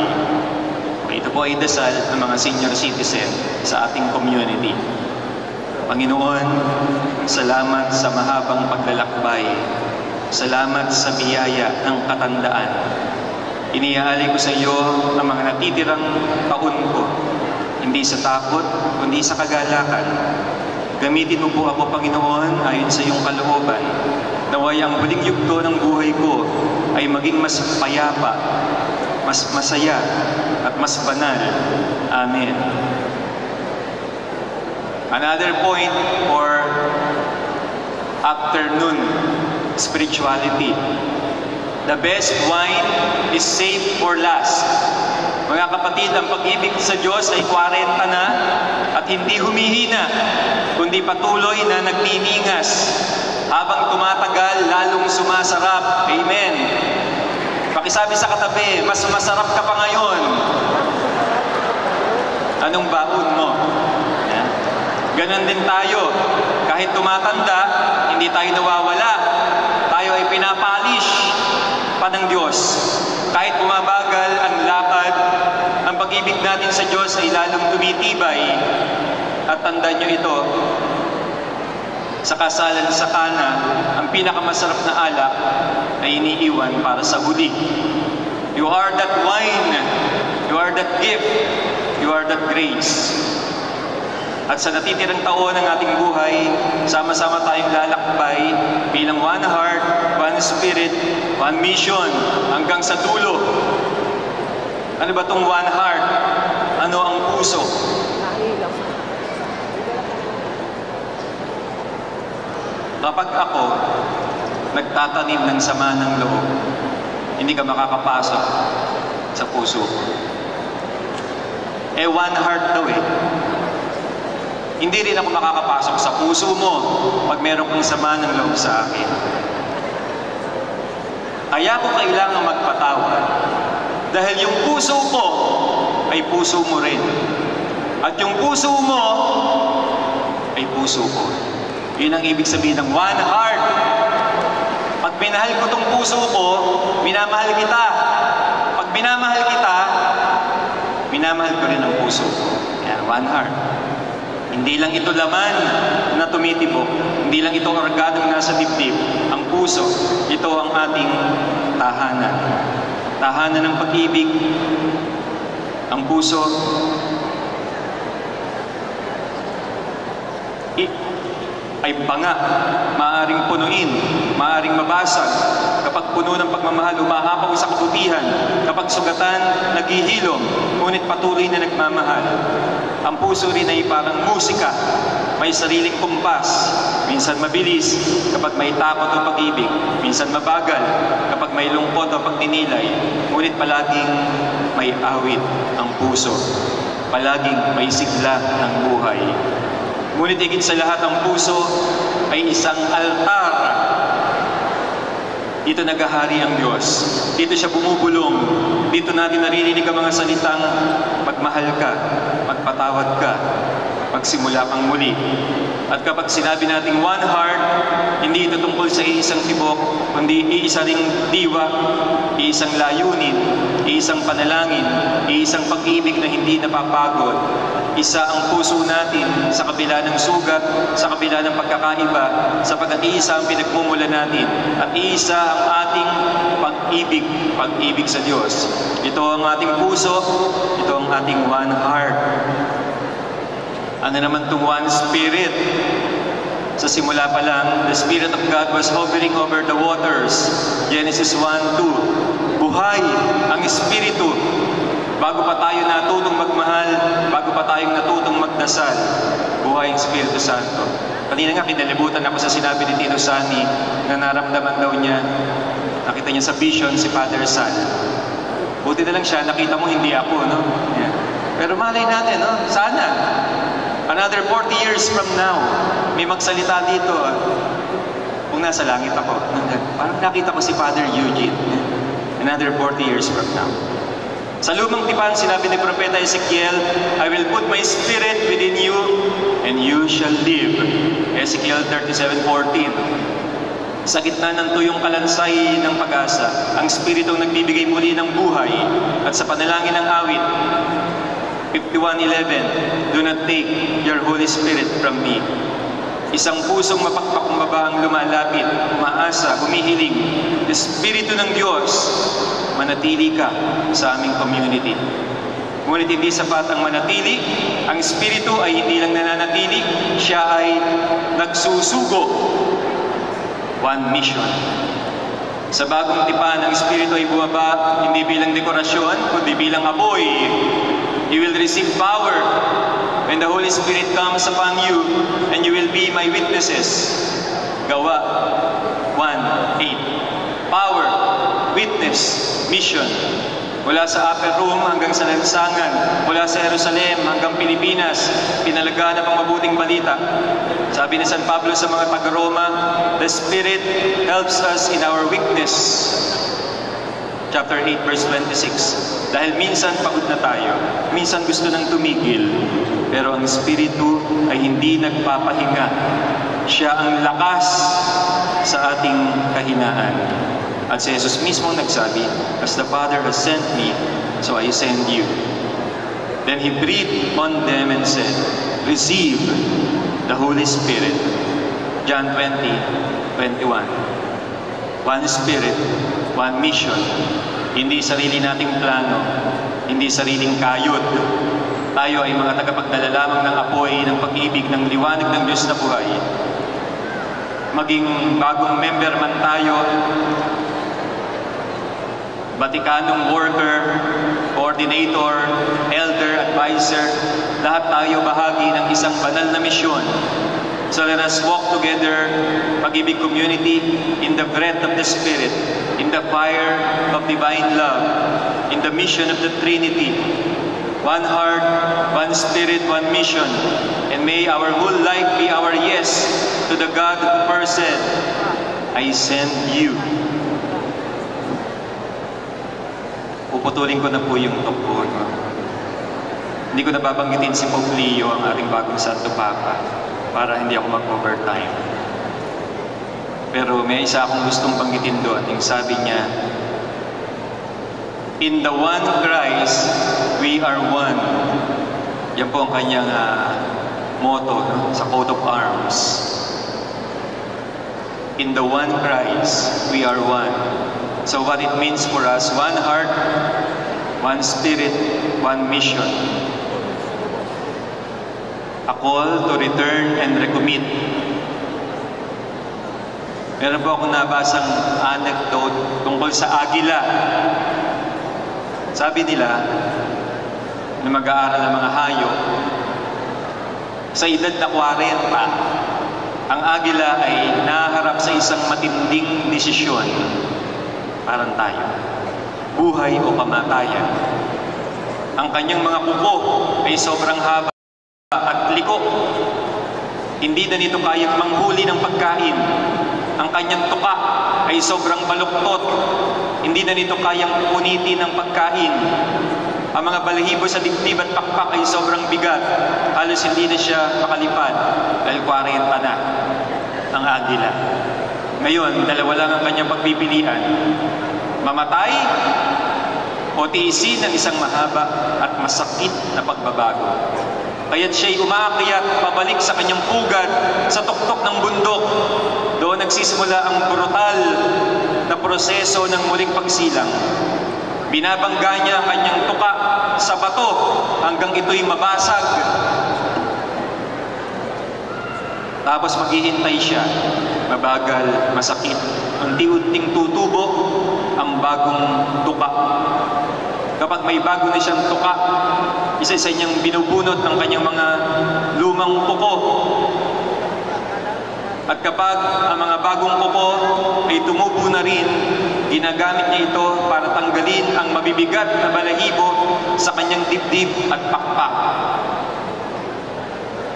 Ito po ay dasal ng mga senior citizen sa ating community. Panginoon, salamat sa mahabang paglalakbay. Salamat sa biyaya ng katandaan. Iniaalay ko sa iyo ang mga natitirang taon ko, hindi sa takot, kundi sa kagalakan. Gamitin mo po ako, Panginoon, ayon sa iyong kalooban. Naway ang huling yugto ng buhay ko ay maging mas payapa, mas masaya, at mas banal. Amen. Another point for afternoon spirituality. The best wine is saved for last. Mga kapatid, ang pag-ibig sa Diyos ay 40 na at hindi humihina, kundi patuloy na nagniningas. Habang tumatagal, lalong sumasarap. Amen. Pakisabi sa katabi, mas masarap ka pa ngayon. Anong baon mo? Ganon din tayo. Kahit tumatanda, hindi tayo nawawala. Tayo ay pinapolish pa ng Diyos. Kahit bumabagal ang lakad, ang pag-ibig natin sa Diyos ay lalong tumitibay. At tandaan nyo ito, sa kasalan sa Kana, ang pinakamasarap na alak ay iniiwan para sa huli. You are that wine, you are that gift, you are that grace. At sa natitirang taon ng ating buhay, sama-sama tayong lalakbay bilang one heart, one spirit, one mission hanggang sa dulo. Ano ba tong one heart? Ano ang puso? Kapag ako nagtatanim ng sama ng loob, hindi ka makakapasok sa puso ko. One heart daw eh. Hindi rin ako makakapasok sa puso mo pag meron kang sama ng loob sa akin. Kaya ko kailangan magpatawad dahil yung puso ko ay puso mo rin. At yung puso mo ay puso ko. Yun ang ibig sabihin ng one heart. Pag minahal ko tong puso ko, minamahal kita. Pag minamahal kita, minamahal ko rin ang puso ko. Yan, one heart. Hindi lang ito laman na tumitibok. Hindi lang ito organong nasa dibdib. Ang puso, ito ang ating tahanan. Tahanan ng pag-ibig. Ang puso, ay banga, maaaring punuin, maaaring mabasag. Kapag puno ng pagmamahal, umahapaw sa kabutihan. Kapag sugatan, naghihilom, ngunit patuloy na nagmamahal. Ang puso rin ay parang musika, may sariling kumpas. Minsan mabilis kapag may takot o pag-ibig, minsan mabagal kapag may lungkot o pagninilay. Ngunit palaging may awit ang puso, palaging may sigla ng buhay. Ngunit higit sa lahat, ang puso ay isang altar. Dito naghahari ang Diyos. Dito siya bumubulong. Dito natin naririnig ang mga salitang magmahal ka, magpatawad ka, magsimula kang muli. At kapag sinabi nating one heart, hindi ito tungkol sa iisang tibok, kundi iisa ring diwa, iisang layunin, iisang panalangin, iisang pag-ibig na hindi napapagod. Isa ang puso natin sa kabila ng sugat, sa kabila ng pagkakaiba, sapagkat iisa ang pinagmumula natin at iisa ang ating pag-ibig sa Diyos. Ito ang ating puso, ito ang ating one heart. Ano naman itong one spirit? Sa simula pa lang, the Spirit of God was hovering over the waters. Genesis 1:2. Buhay ang Espiritu. Bago pa tayo natutong magmahal, bago pa tayong natutong magdasal, buhay ang Espiritu Santo. Kanina nga kinalibutan ako sa sinabi ni Tito Sani na naramdaman daw niya, nakita niya sa vision si Father Sal. Buti na lang siya, nakita mo hindi ako, no? Yeah. Pero malay natin, no? Sana. Another 40 years from now, may magsalita dito. Kung nasa langit ako, parang nakita ko si Father Eugene. Another 40 years from now. Sa lumang tipan, sinabi ni Propeta Ezekiel, I will put my spirit within you, and you shall live. Ezekiel 37:14. Sa gitna ng tuyong kalansay ng pag-asa, ang Spiritong nagbibigay muli ng buhay, at sa panalangin ng awit, 51:11, do not take your Holy Spirit from me. Isang pusong mapakpakumbaba ang lumalapit, umaasa, humihiling. Espiritu ng Diyos, manatili ka sa aming community. Ngunit hindi sapat ang manatili. Ang Espiritu ay hindi lang nananatili, siya ay nagsusugo. One mission. Sa bagong tipan, ang Espiritu ay bumaba hindi bilang dekorasyon, kundi bilang apoy. You will receive power when the Holy Spirit comes upon you, and you will be my witnesses. Gawa 1:8. Power, witness, mission. Mula sa upper room hanggang sa lansangan, mula sa Jerusalem hanggang Pilipinas, pinalaganap ang mabuting balita. Sabi ni San Pablo sa mga taga-Roma, the Spirit helps us in our weakness. Chapter 8, verse 26. Dahil minsan pagod na tayo, minsan gusto nang tumigil, pero ang Espiritu ay hindi nagpapahinga. Siya ang lakas sa ating kahinaan. At si Jesus mismo nagsabi, as the Father has sent me, so I send you. Then He breathed on them and said, receive the Holy Spirit. John 20:21. One Spirit, one mission. Hindi sarili nating plano, hindi sariling kayod. tayo ay mga tagapagdala lamang ng apoy, ng pag-ibig, ng liwanag ng Diyos na buhay. Maging bagong member man tayo, Vaticanong worker, coordinator, elder, advisor, lahat tayo bahagi ng isang banal na misyon. So let us walk together, Pag-ibig community, in the breath of the Spirit, in the fire of divine love, in the mission of the Trinity. One heart, one spirit, one mission. And may our whole life be our yes to the God who first said, I send you. Puputulin ko na po yung tugtog. Hindi ko nababanggitin si Pope Leo, ang ating bagong Santo Papa, para hindi ako mag-overtime. Pero may isa akong gustong banggitin doon. Yung sabi niya, in the one Christ, we are one. Yan po ang kanyang motto, no? Sa coat of arms. In the one Christ, we are one. So what it means for us, one heart, one spirit, one mission. A call to return and recommit. Meron po akong nabasang anecdote tungkol sa agila. Sabi nila, na mag-aaral ng mga hayop, sa edad na 40, ang agila ay naharap sa isang matinding desisyon. Parang tayo, buhay o kamatayan. Ang kanyang mga kuko ay sobrang haba at liko. Hindi na nito kayang manghuli ng pagkain. Ang kanyang tuka ay sobrang baluktot. Hindi na nito kayang punitin ng pagkain. Ang mga balahibo sa dibdib at pakpak ay sobrang bigat. Halos hindi na siya makalipad dahil 40 na ang agila. Ngayon, dalawa lang ang kanyang pagpipilian. Mamatay o tiisin ng isang mahaba at masakit na pagbabago. Kaya't siya'y umaakyat pabalik sa kanyang pugad sa tuktok ng bundok. Doon nagsisimula ang brutal na proseso ng muling pagsilang. Binabangga niya ang kanyang tuka sa bato hanggang ito'y mabasag. Tapos maghihintay siya, mabagal, masakit. Unti-unting tutubo ang bagong tuka. Kapag may bago na siyang tuka, isa-isa niyang binubunot ang kanyang mga lumang kuko. At kapag ang mga bagong kuko ay tumubo na rin, ginagamit niya ito para tanggalin ang mabibigat na balahibo sa kanyang dibdib at pakpak.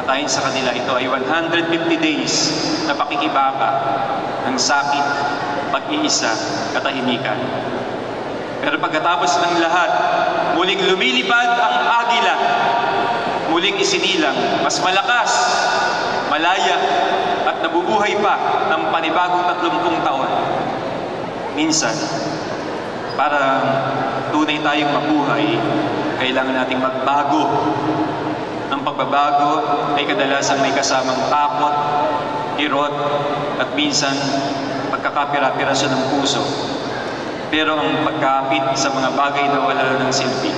At ayon sa kanila, ito ay 150 days na pakikibaka ng sakit, pag-iisa, katahimikan. Pero pagkatapos ng lahat, muling lumilipad ang agila. Muling isinilang, mas malakas, malaya, at nabubuhay pa ng panibagong 30 taon. Minsan, para tunay tayong mabuhay, kailangan nating magbago. Ang pagbabago ay kadalasan may kasamang takot, kirot, at minsan pagkakapira-pirasyon ng puso. Pero ang pagkapit sa mga bagay na wala ng silbi,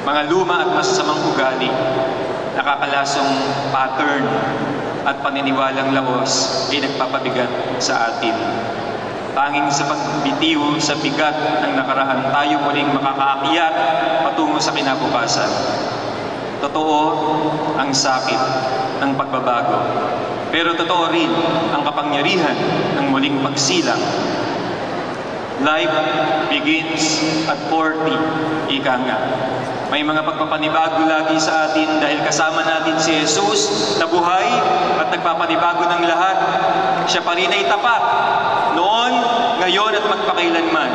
mga luma at masasamang ugali, nakakalasong pattern at paniniwalang laos ay nagpapabigat sa atin. Tanging sa pagbitiw sa bigat ng nakaraan, tayo muling makakaakyat patungo sa kinabukasan. Totoo ang sakit ng pagbabago, pero totoo rin ang kapangyarihan ng muling pagsilang. Life begins at 40, ika nga. May mga pagpapanibago lagi sa atin dahil kasama natin si Jesus na buhay at nagpapanibago ng lahat. Siya pa rin ay tapat noon, ngayon at magpakailanman.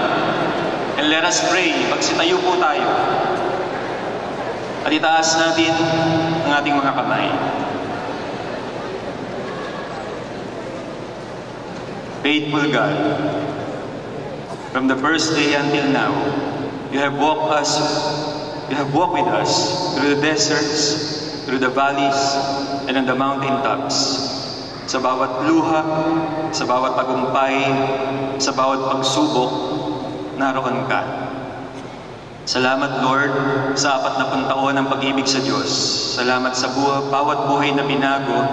And let us pray. Magsitayo po tayo. At itaas natin ang ating mga kamay. Faithful God, from the first day until now, you have walked with us through the deserts, through the valleys, and on the mountaintops. Sa bawat luha, sa bawat tagumpay, sa bawat pagsubok, naroon ka. Salamat, Lord, sa 40 taon ng pag-ibig sa Diyos. Salamat sa bawat buhay na binago,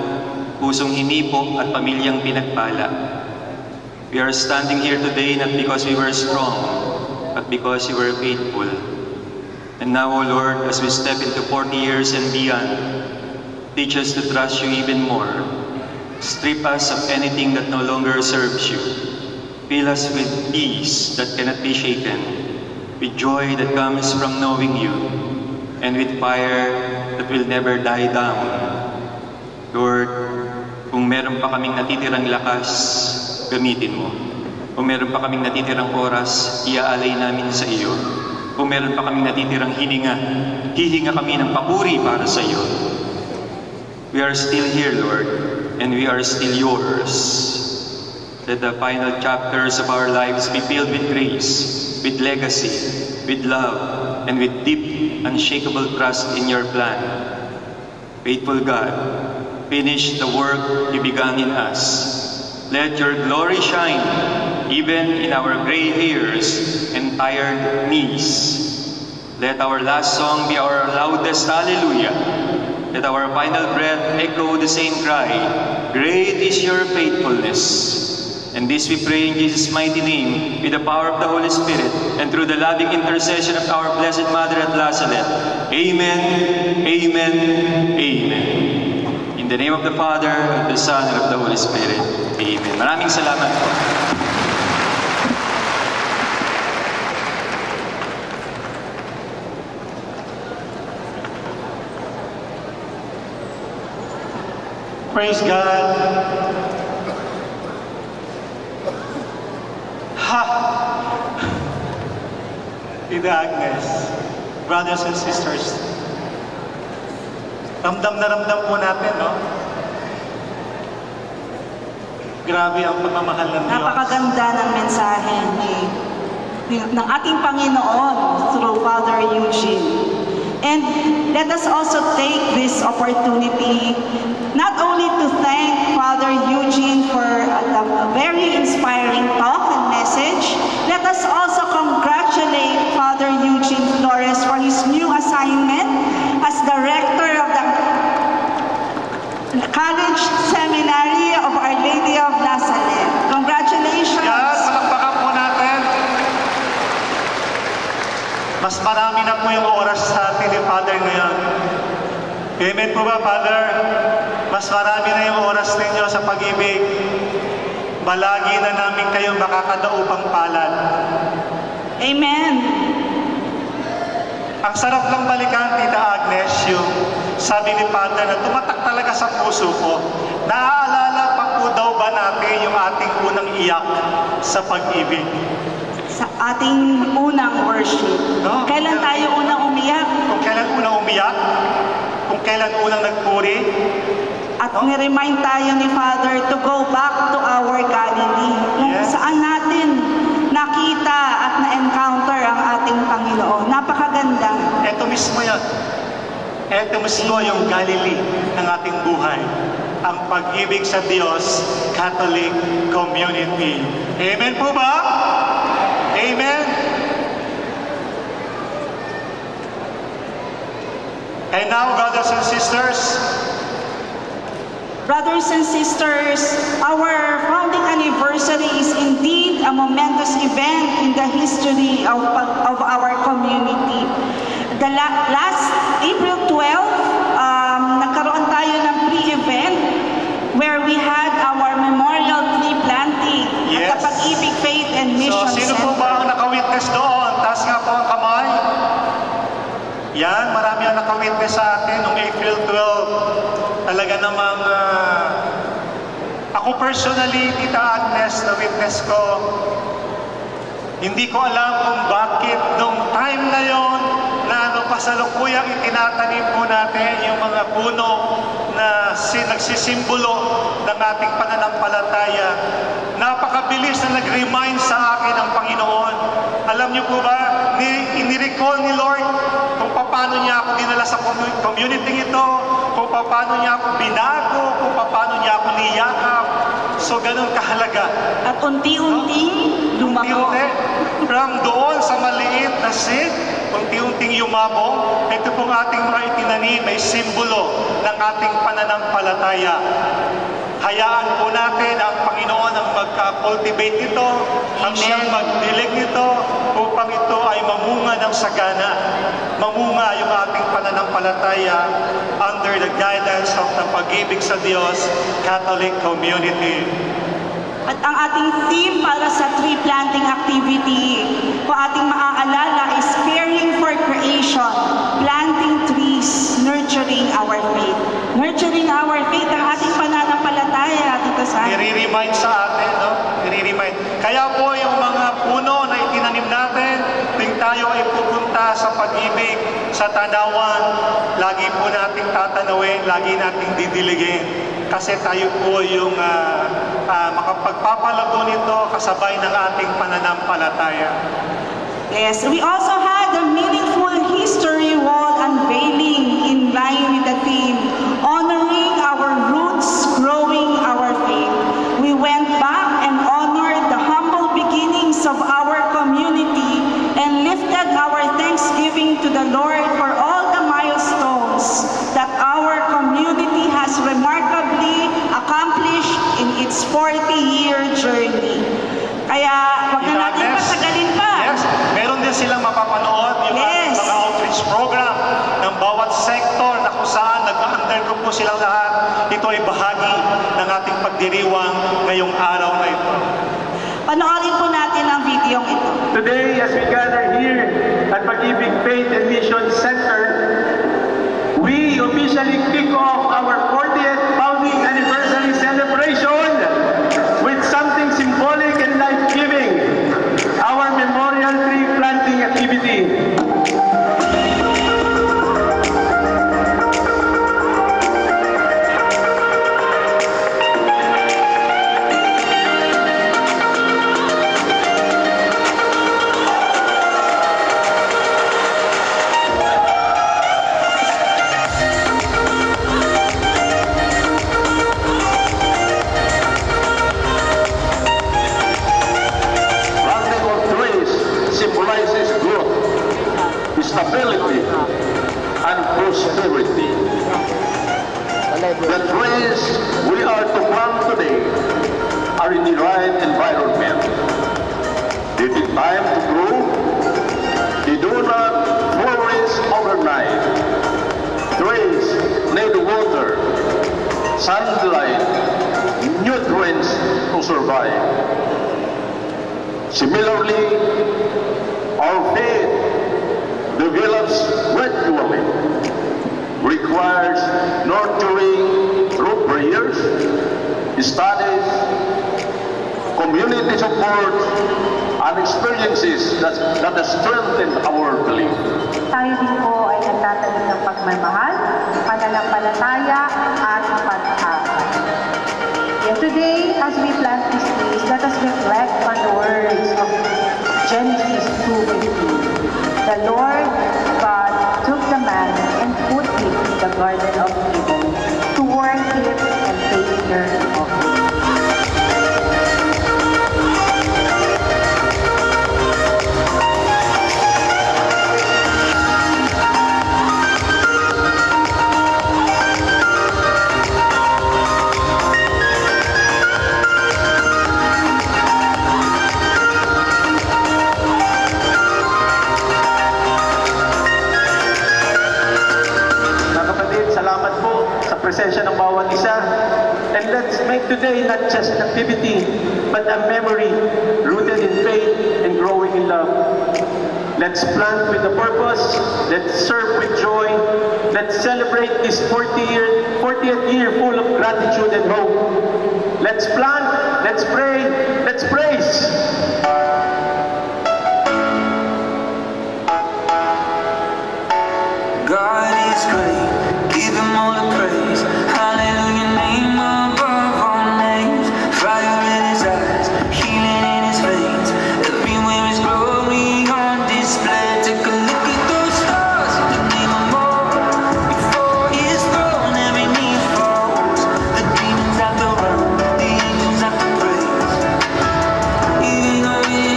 pusong hinipo at pamilyang pinagpala. We are standing here today not because we were strong, but because you were faithful. And now, O Lord, as we step into 40 years and beyond, teach us to trust you even more. Strip us of anything that no longer serves you. Fill us with peace that cannot be shaken, with joy that comes from knowing you, and with fire that will never die down. Lord, kung meron pa kaming natitirang lakas, gamitin mo. Kung meron pa kaming natitirang oras, iaalay namin sa iyo. Kung meron pa kaming natitirang hininga, hihinga kami ng papuri para sa iyo. We are still here, Lord, and we are still yours. Let the final chapters of our lives be filled with grace, with legacy, with love, and with deep, unshakable trust in your plan. Faithful God, finish the work you began in us. Let your glory shine, even in our gray hairs and tired knees. Let our last song be our loudest hallelujah. Let our final breath echo the same cry, great is your faithfulness. And this we pray in Jesus' mighty name, with the power of the Holy Spirit, and through the loving intercession of our Blessed Mother at Lazaret. Amen, amen, amen. In the name of the Father, of the Son, and of the Holy Spirit. Amen. Maraming salamat po. Praise God. Tita Agnes, brothers and sisters, ramdam na ramdam po natin, no? Grabe ang pagmamahal ng Diyos. Napakaganda ng mensahe ng ating Panginoon through Father Eugene. And let us also take this opportunity not only to thank Father Eugene for a very inspiring talk and message, let us also congratulate Father Eugene Flores for his new assignment as Director of the College Seminary of Our Lady of Lazaret. Congratulations! Yes, palakpakan po natin. Mas marami na po yung oras sa atin ni Father ngayon. Amen po ba, Father? Mas marami na yung oras ninyo sa pag-ibig. Balagi na namin kayo makakadaupang palad. Amen. Ang sarap lang balikan, Tita Agnes, yung sabi ni Father na tumatak talaga sa puso ko. Naaalala pa po daw ba natin yung ating unang iyak sa pag-ibig? Sa ating unang worship. No? Kailan tayo unang umiyak? Kung kailan unang umiyak? Kung kailan unang nagpuri? At ni-remind tayo ni Father to go back to our Galilee. Kung Yes. saan natin nakita at na-encounter ang ating Panginoon. Napakaganda. Ito mismo yan. Ito mismo yung Galilee ng ating buhay. Ang pag-ibig sa Diyos, Catholic Community. Amen po ba? Amen? And now, brothers and sisters, Brothers and sisters, our founding anniversary is indeed a momentous event in the history of our community. The last April 12, nagkaroon tayo ng pre-event where we had our memorial tree planting at the Yes. Pag-ibig Faith and Mission so sino Center. po ba ang nakawitness doon? Taas nga po ang kamay. Yan, marami ang nakawitness sa atin noong April 12. Talaga namang ako personally, Tita Agnes, na witness ko, hindi ko alam kung bakit nung time na yon na kasalukuyang itinatanim po natin yung mga puno na nagsisimbolo ng ating pananampalataya. Napakabilis na nag-remind sa akin ng Panginoon. Alam niyo po ba, inirecall ni Lord kung paano niya ako dinala sa community ito, kung paano niya ako binago, kung paano niya ako niyakap. So, ganun kahalaga. At unti-unting lumako. Unti-unti. From doon sa maliit na seed, unti-unting yumabong. Ito pong ating mga itinanim ay simbolo ng ating pananampalataya. Hayaan po natin ang Panginoon ang magka-cultivate nito, ang siyang magdilig nito, upang ito ay mamunga ng sagana. Mamunga yung ating pananampalataya under the guidance of the Pag-ibig sa Diyos Catholic Community. At ang ating theme para sa tree planting activity, kung ating maaalala, is caring for creation, planting trees, nurturing our faith. Nurturing our faith, ang ating pananampalataya dito sa atin. I-remind sa atin, no? I-remind. Kaya po yung mga puno na itinanim natin, tuwing tayo ay pupunta sa pag-ibig, sa tanawan, lagi po nating tatanawin, lagi nating didiligin. Kasi tayo po yung makapagpapalago nito kasabay ng ating pananampalataya. Yes, we also had a meaningful history wall unveiling in line with the theme, honoring our roots, growing our faith. We went back and honored the humble beginnings of our community and lifted our thanksgiving to the Lord for all the milestones that our community has remarkably accomplished in its 40-year journey. Kaya wag na natin patagalin pa. Yes, meron din silang mapapanood yung mga outreach program ng bawat sektor na kung saan nag-undergo po silang lahat. Ito ay bahagi ng ating pagdiriwang ngayong araw na ito. Panoorin po natin ang video ito. Today, as we gather here at Pag-ibig Faith and Mission Center, we officially kick off our 40th founding anniversary celebration with something symbolic and life-giving, our memorial tree planting activity. Stability and prosperity. The trees we are to plant today are in the right environment. They take time to grow. They do not flourish overnight. Trees need water, sunlight, nutrients to survive. Similarly, our faith develops gradually, requires nurturing through prayers, studies, community support, and experiences that strengthen our belief. Tayo din po ay nagtatanim ng pagmamahal, pananampalataya, at pag-asa. And today, as we plant these trees, let us reflect on the words of Genesis 2:15. The Lord God took the man and put him in the Garden of Eden to worship and take care of him. Presensya ng bawat isa. And let's make today not just an activity, but a memory rooted in faith and growing in love. Let's plant with a purpose. Let's serve with joy. Let's celebrate this 40th year full of gratitude and hope. Let's plant, let's pray, let's praise. God is great. Give him all the praise. Hallelujah, name above all names. Fire in his eyes, healing in his veins. Everywhere his glory on display. Take a look at those stars, the name of more. Before his throne, every knee falls. The demons have to run, the angels have to praise. Even though he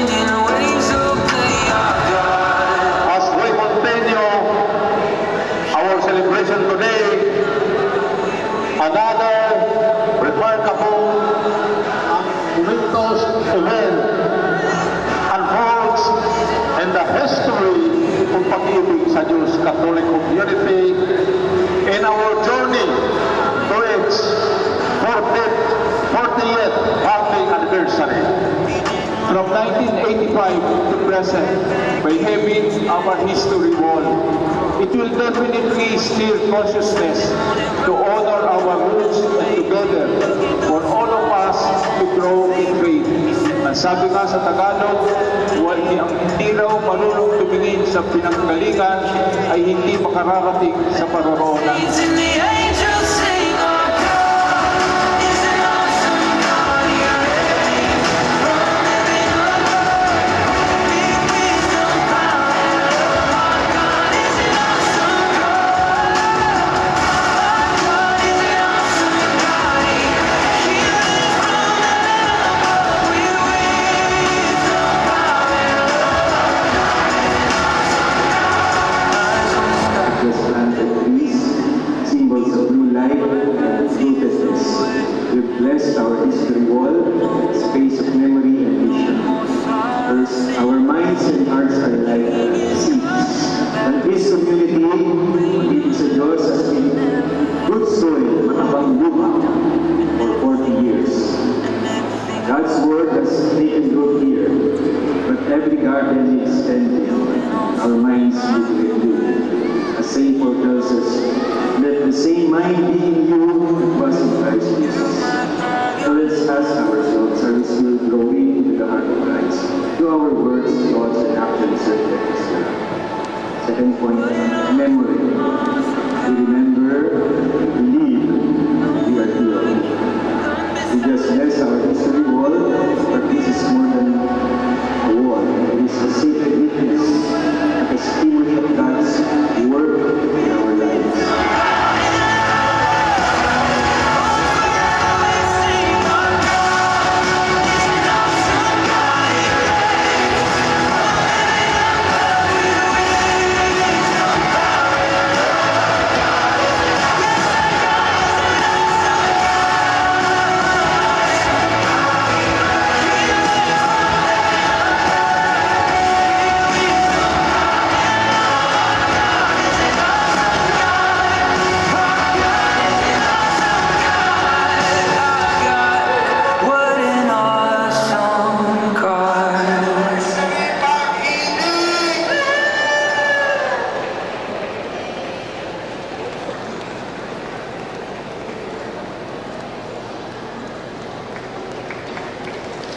history kung pag-ibig sa Diyos Catholic Community in our journey to its 40th founding anniversary. From 1985 to present, by having our history wall, it will definitely stir consciousness to honor our roots and together for all of us to grow in faith. Ang sabi nga sa Tagalog, ang hindi raw marunong tumingin sa pinanggalingan ay hindi makararating sa paroroonan. Bless our history wall, space of memory and vision. First, our minds and hearts are like seeds. And this community, pag-ibig sa Diyos, has been good soil, matabang lupa, for 40 years. God's word has taken root here, but every garden is ending. Our minds will renew. As St. Paul tells us, let the same mind be in you that was in Christ Jesus. So let's ask ourselves, are we still growing into the heart of Christ? Do our words, thoughts, and actions reflect His love? Second point, memory. We remember, we live, we are healed. We just bless our history wall, but this is more than a wall. It is a sacred witness, a testimony of God's work in our lives.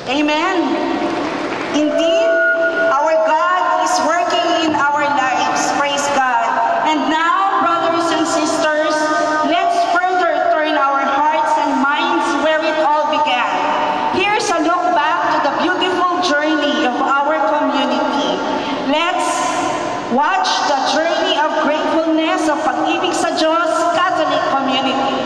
Amen. Indeed, our God is working in our lives. Praise God. And now, brothers and sisters, let's further turn our hearts and minds where it all began. Here's a look back to the beautiful journey of our community. Let's watch the journey of gratefulness of Pag-ibig sa Diyos Catholic Community.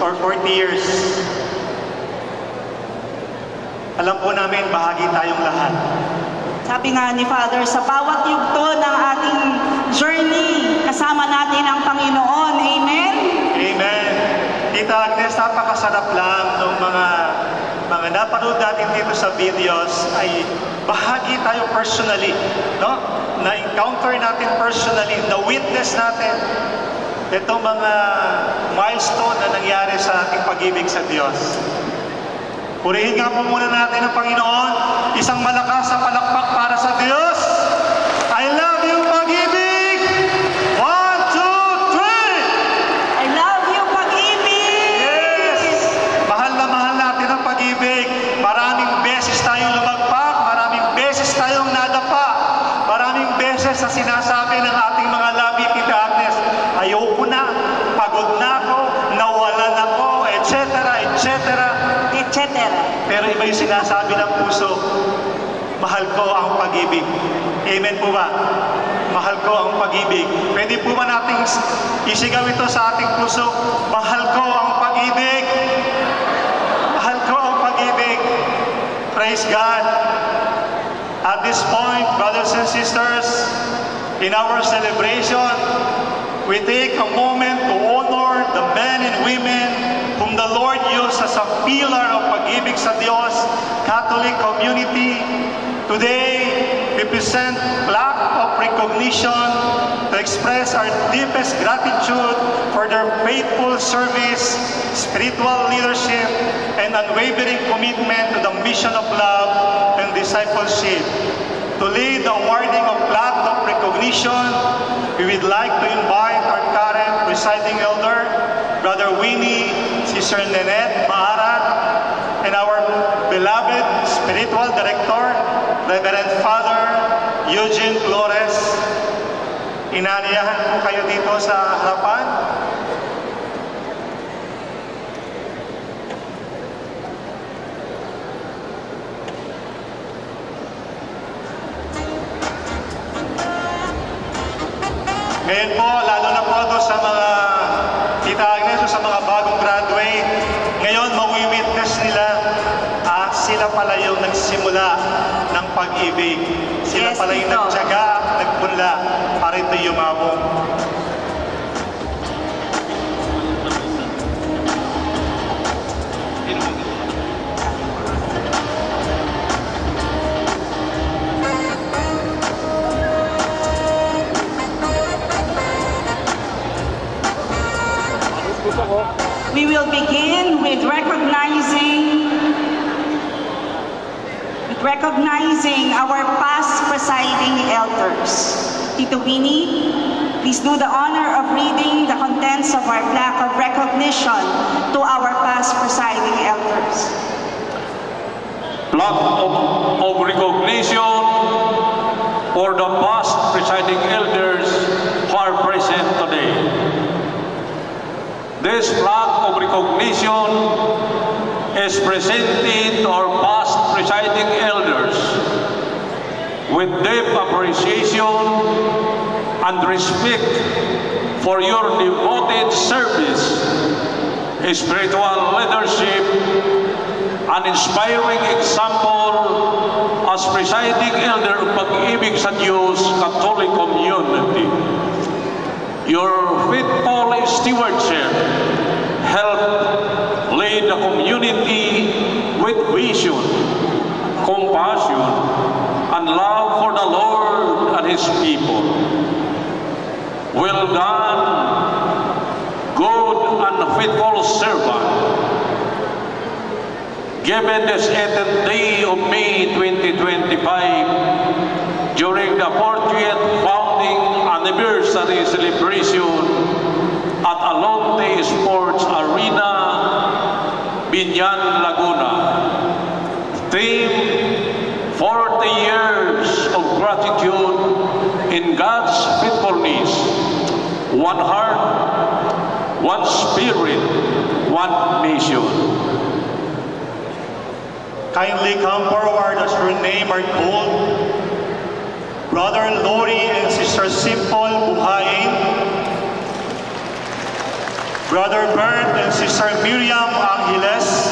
for 40 years. Alam po namin, bahagi tayong lahat. Sabi nga ni Father, sa bawat yugto ng ating journey, kasama natin ang Panginoon. Amen? Amen. Tita Agnes, napakasarap lang ng mga napanood natin dito sa videos ay bahagi tayo personally, no? Na-encounter natin personally, na-witness natin itong mga milestone na nangyari sa ating pag-ibig sa Diyos. Purihin nga po muna natin ang Panginoon. Isang malakas na palakpak para sa Diyos. I love you, pag-ibig! 1, 2, 3! I love you, pag-ibig! Yes! Mahal na mahal natin ang pag-ibig. Maraming beses tayong lumagpak, maraming beses tayong nadapa, maraming beses na sinasabi ng ating mga labi, Tita Agnes, ayoko na, pagod na ako, nawalan ako, etc., etc., Etc. pero iba yung sinasabi ng puso, mahal ko ang pag-ibig. Amen po ba? Mahal ko ang pag-ibig. Pwede po ba nating isigaw ito sa ating puso? Mahal ko ang pag-ibig. Mahal ko ang pag-ibig. Praise God. At this point, brothers and sisters, in our celebration, we take a moment to honor the men and women whom the Lord used as a pillar of pag-ibig sa Diyos, Catholic community. Today, we present plaque of recognition to express our deepest gratitude for their faithful service, spiritual leadership, and unwavering commitment to the mission of love and discipleship. To lead the awarding of plaque of recognition, we would like to invite our current presiding elder, Brother Winnie, Sister Nenette Maarat, and our beloved spiritual director, Reverend Father Eugene Flores. Inaniyahan po kayo dito sa harapan. Ngayon po, lalo na po doon sa mga Tita Agnes o sa mga bagong graduate, ngayon mawi-witness nila sila pala yung nagsimula ng pag-ibig. Sila pala yung nagtyaga, nagpunla para ito yumabong. We will begin with recognizing our past presiding elders. Tito Winnie, please do the honor of reading the contents of our plaque of recognition to our past presiding elders. Plaque of recognition for the past presiding elders who are present today. This plaque of recognition is presented to our past presiding elders with deep appreciation and respect for your devoted service, spiritual leadership, and inspiring example as presiding elder of Pag-ibig sa Diyos Catholic Community. Your faithful stewardship helped lead the community with vision, compassion, and love for the Lord and His people. Well done, good and faithful servant. Given this 18th day of May 2025, during the 40th founding anniversary celebration at Alonte Sports Arena, Binyan, Laguna. Theme, 40 years of gratitude in God's faithfulness. One heart, one spirit, one mission. Kindly come forward as your name are called. Brother Lori and Sister Simple Buhayin. Brother Bert and Sister Miriam Angeles,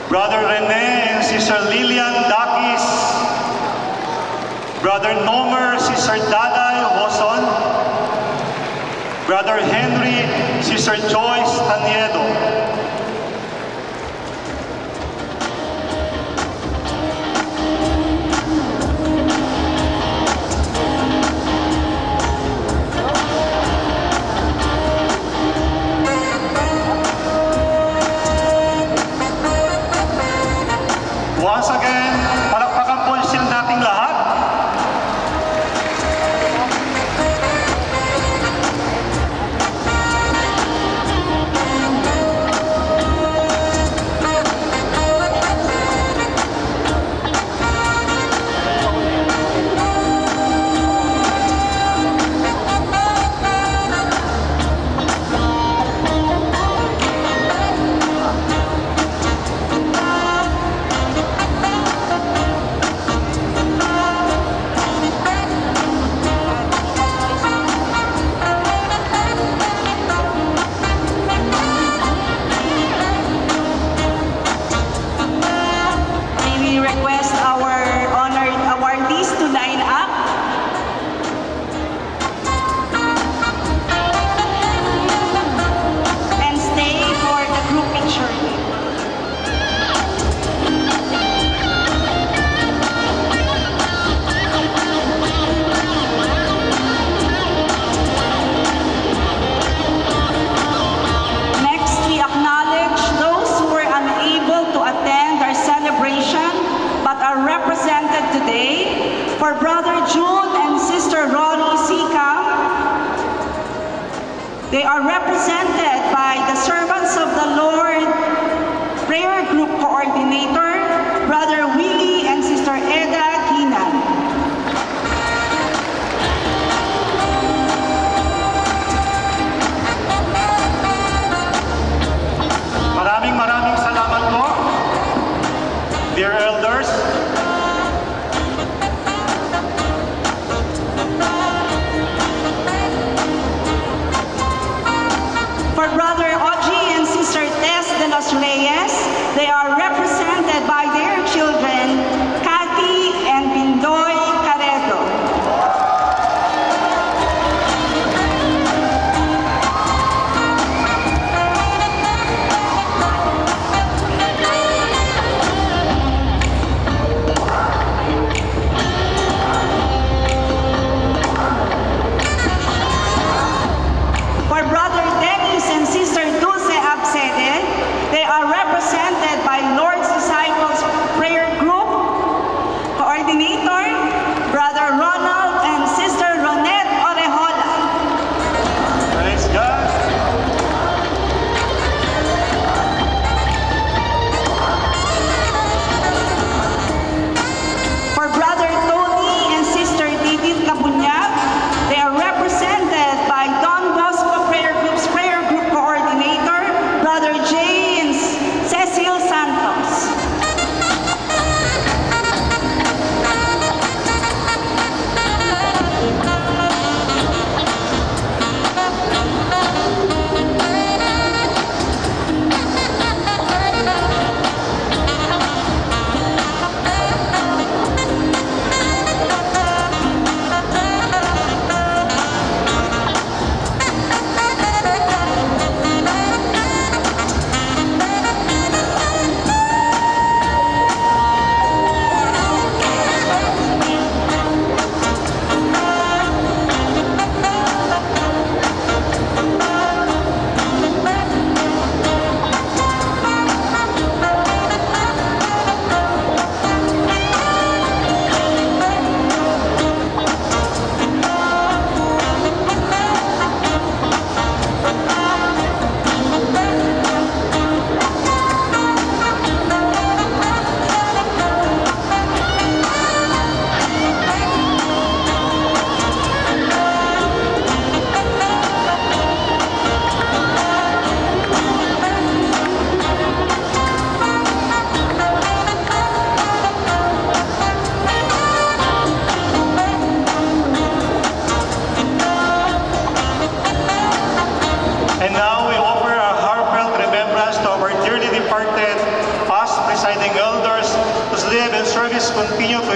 Brother Rene and Sister Lilian Dakis, Brother Nomer, Sister Daday Hoson, Brother Henry, Sister Joyce Taniedo. Once again, palakpakan po sila nating lahat. For Brother Jude and Sister Ronnie Sika, they are represented by the Servants of the Lord Prayer Group Coordinator, Brother Willie and Sister Eda Kinan. Maraming salamat po, dear elders. For Brother Oji and Sister Tess de los Reyes, they are represented by their children,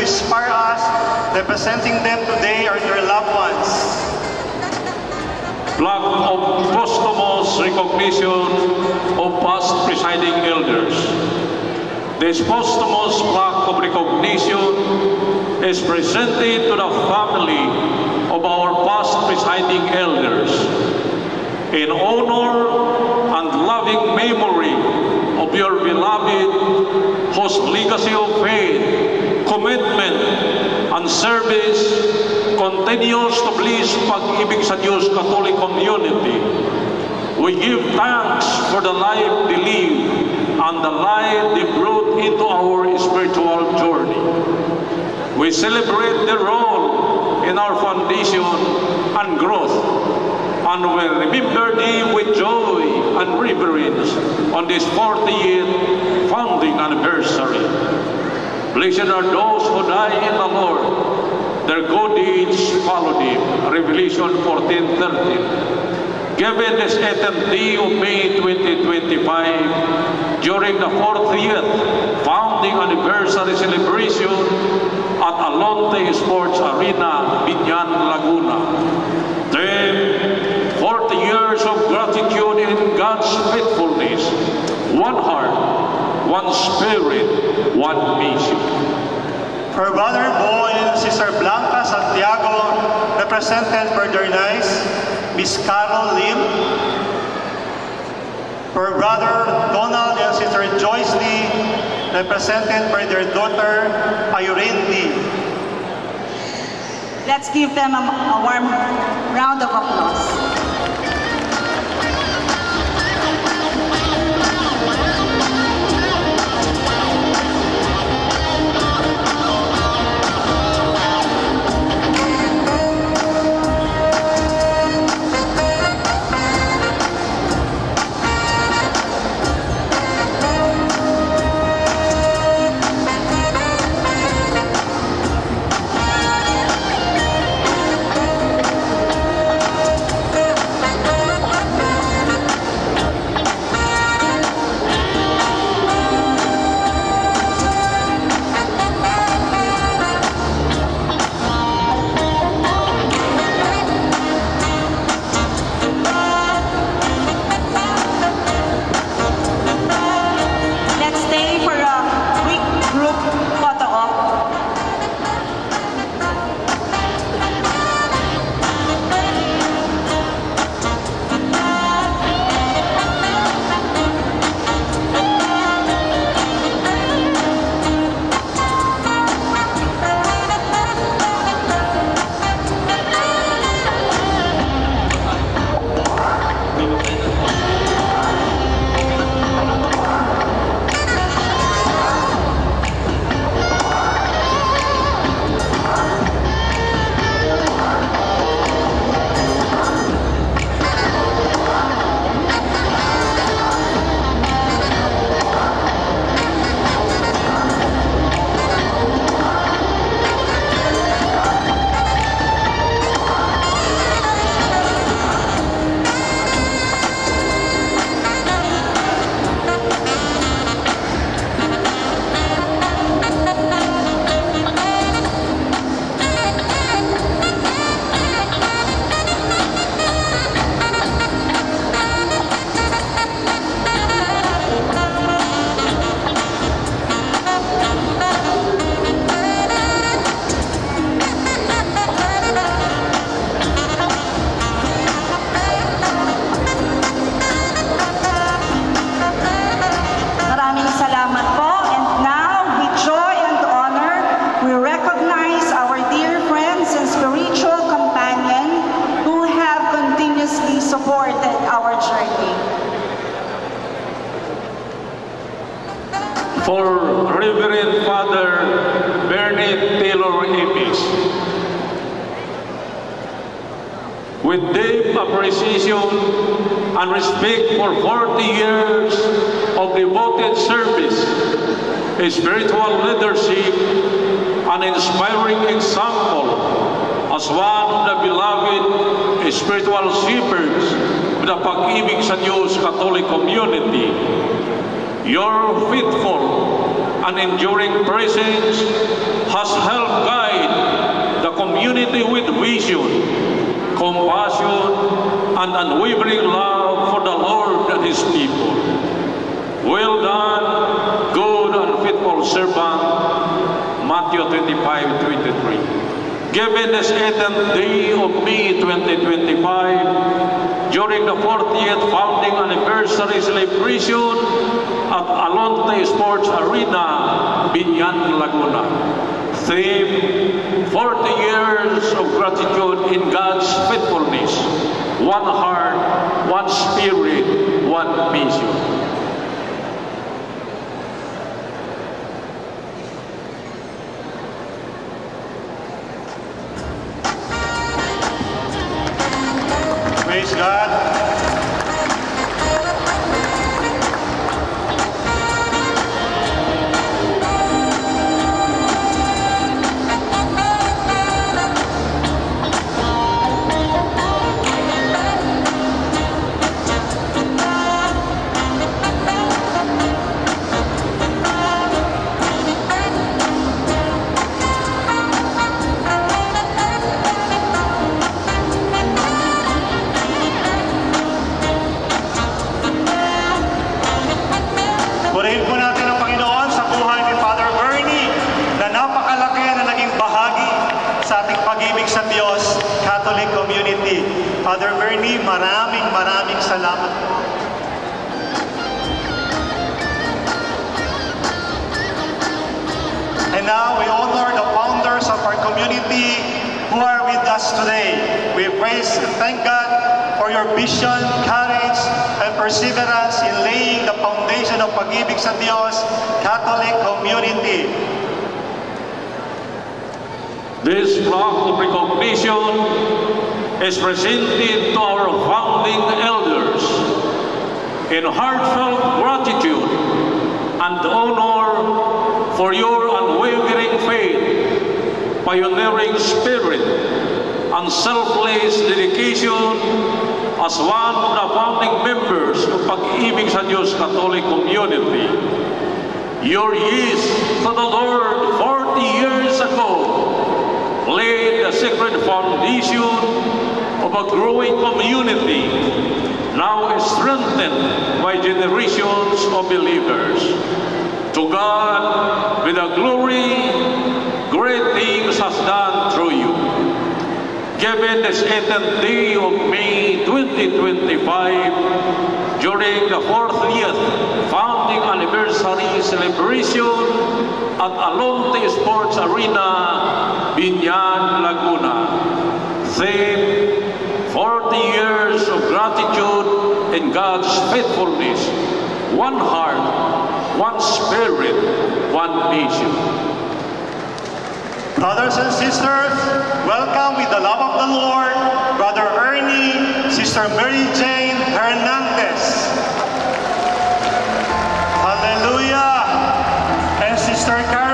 inspire us. Representing them today are their loved ones. Plaque of posthumous recognition of past presiding elders. This posthumous plaque of recognition is presented to the family of our past presiding elders in honor and loving memory of your beloved, whose legacy of faith, commitment, and service continues to bless Pag-ibig sa Diyos Catholic Community. We give thanks for the life they live and the life they brought into our spiritual journey. We celebrate their role in our foundation and growth, and we remember them with joy and reverence on this 40th founding anniversary. Blessed are those who die in the Lord. Their good deeds follow them. Revelation 14:13. Given this 18th day of May 2025, during the 40th founding anniversary celebration at Alonte Sports Arena, Binyan, Laguna. 40 years of gratitude in God's faithfulness, one heart, one spirit, one mission. For Brother Bo and Sister Blanca Santiago, represented for their niece, Miss Carol Lim. For Brother Donald and Sister Joyce Lee, represented by their daughter, Irene Lee. Let's give them a warm round of applause. For Reverend Father Bernard Taylor Amis, with deep appreciation and respect for 40 years of devoted service, spiritual leadership, and inspiring example as one of the beloved spiritual shepherds of the Pag-ibig sa Diyos Catholic Community, your faithful and enduring presence has helped guide the community with vision, compassion, and unwavering love for the Lord and His people. Well done, good and faithful servant. Matthew 25:23. Given this 18th day of May 2025, during the 40th founding anniversary celebration at Alonte Sports Arena, Binyan, Laguna. Theme, 40 years of gratitude in God's faithfulness. One heart, one spirit, one mission. Praise God. Purihin po natin ang Panginoon sa buhay ni Father Bernie na napakalaki na naging bahagi sa ating pag-ibig sa Diyos, Catholic community. Father Bernie, maraming salamat. And now we honor the founders of our community who are with us today. We praise and thank God for your vision, courage, and perseverance in laying the foundation of Pag-ibig sa Diyos Catholic community. This plaque of recognition is presented to our founding elders in heartfelt gratitude and honor for your unwavering faith, pioneering spirit, and selfless dedication as one of the founding members of Pag-ibig sa Diyos Catholic community. Your yes to the Lord 40 years ago laid the sacred foundation of a growing community, now strengthened by generations of believers. To God be the glory, great things has done through you. Given this 18th day of May 2025, during the 40th founding anniversary celebration at Alonte Sports Arena, Binyan, Laguna. Theme, 40 years of gratitude in God's faithfulness. One heart, one spirit, one nation. Brothers and sisters, welcome with the love of the Lord, Brother Ernie, Sister Mary Jane Hernandez. Hallelujah! And Sister Karen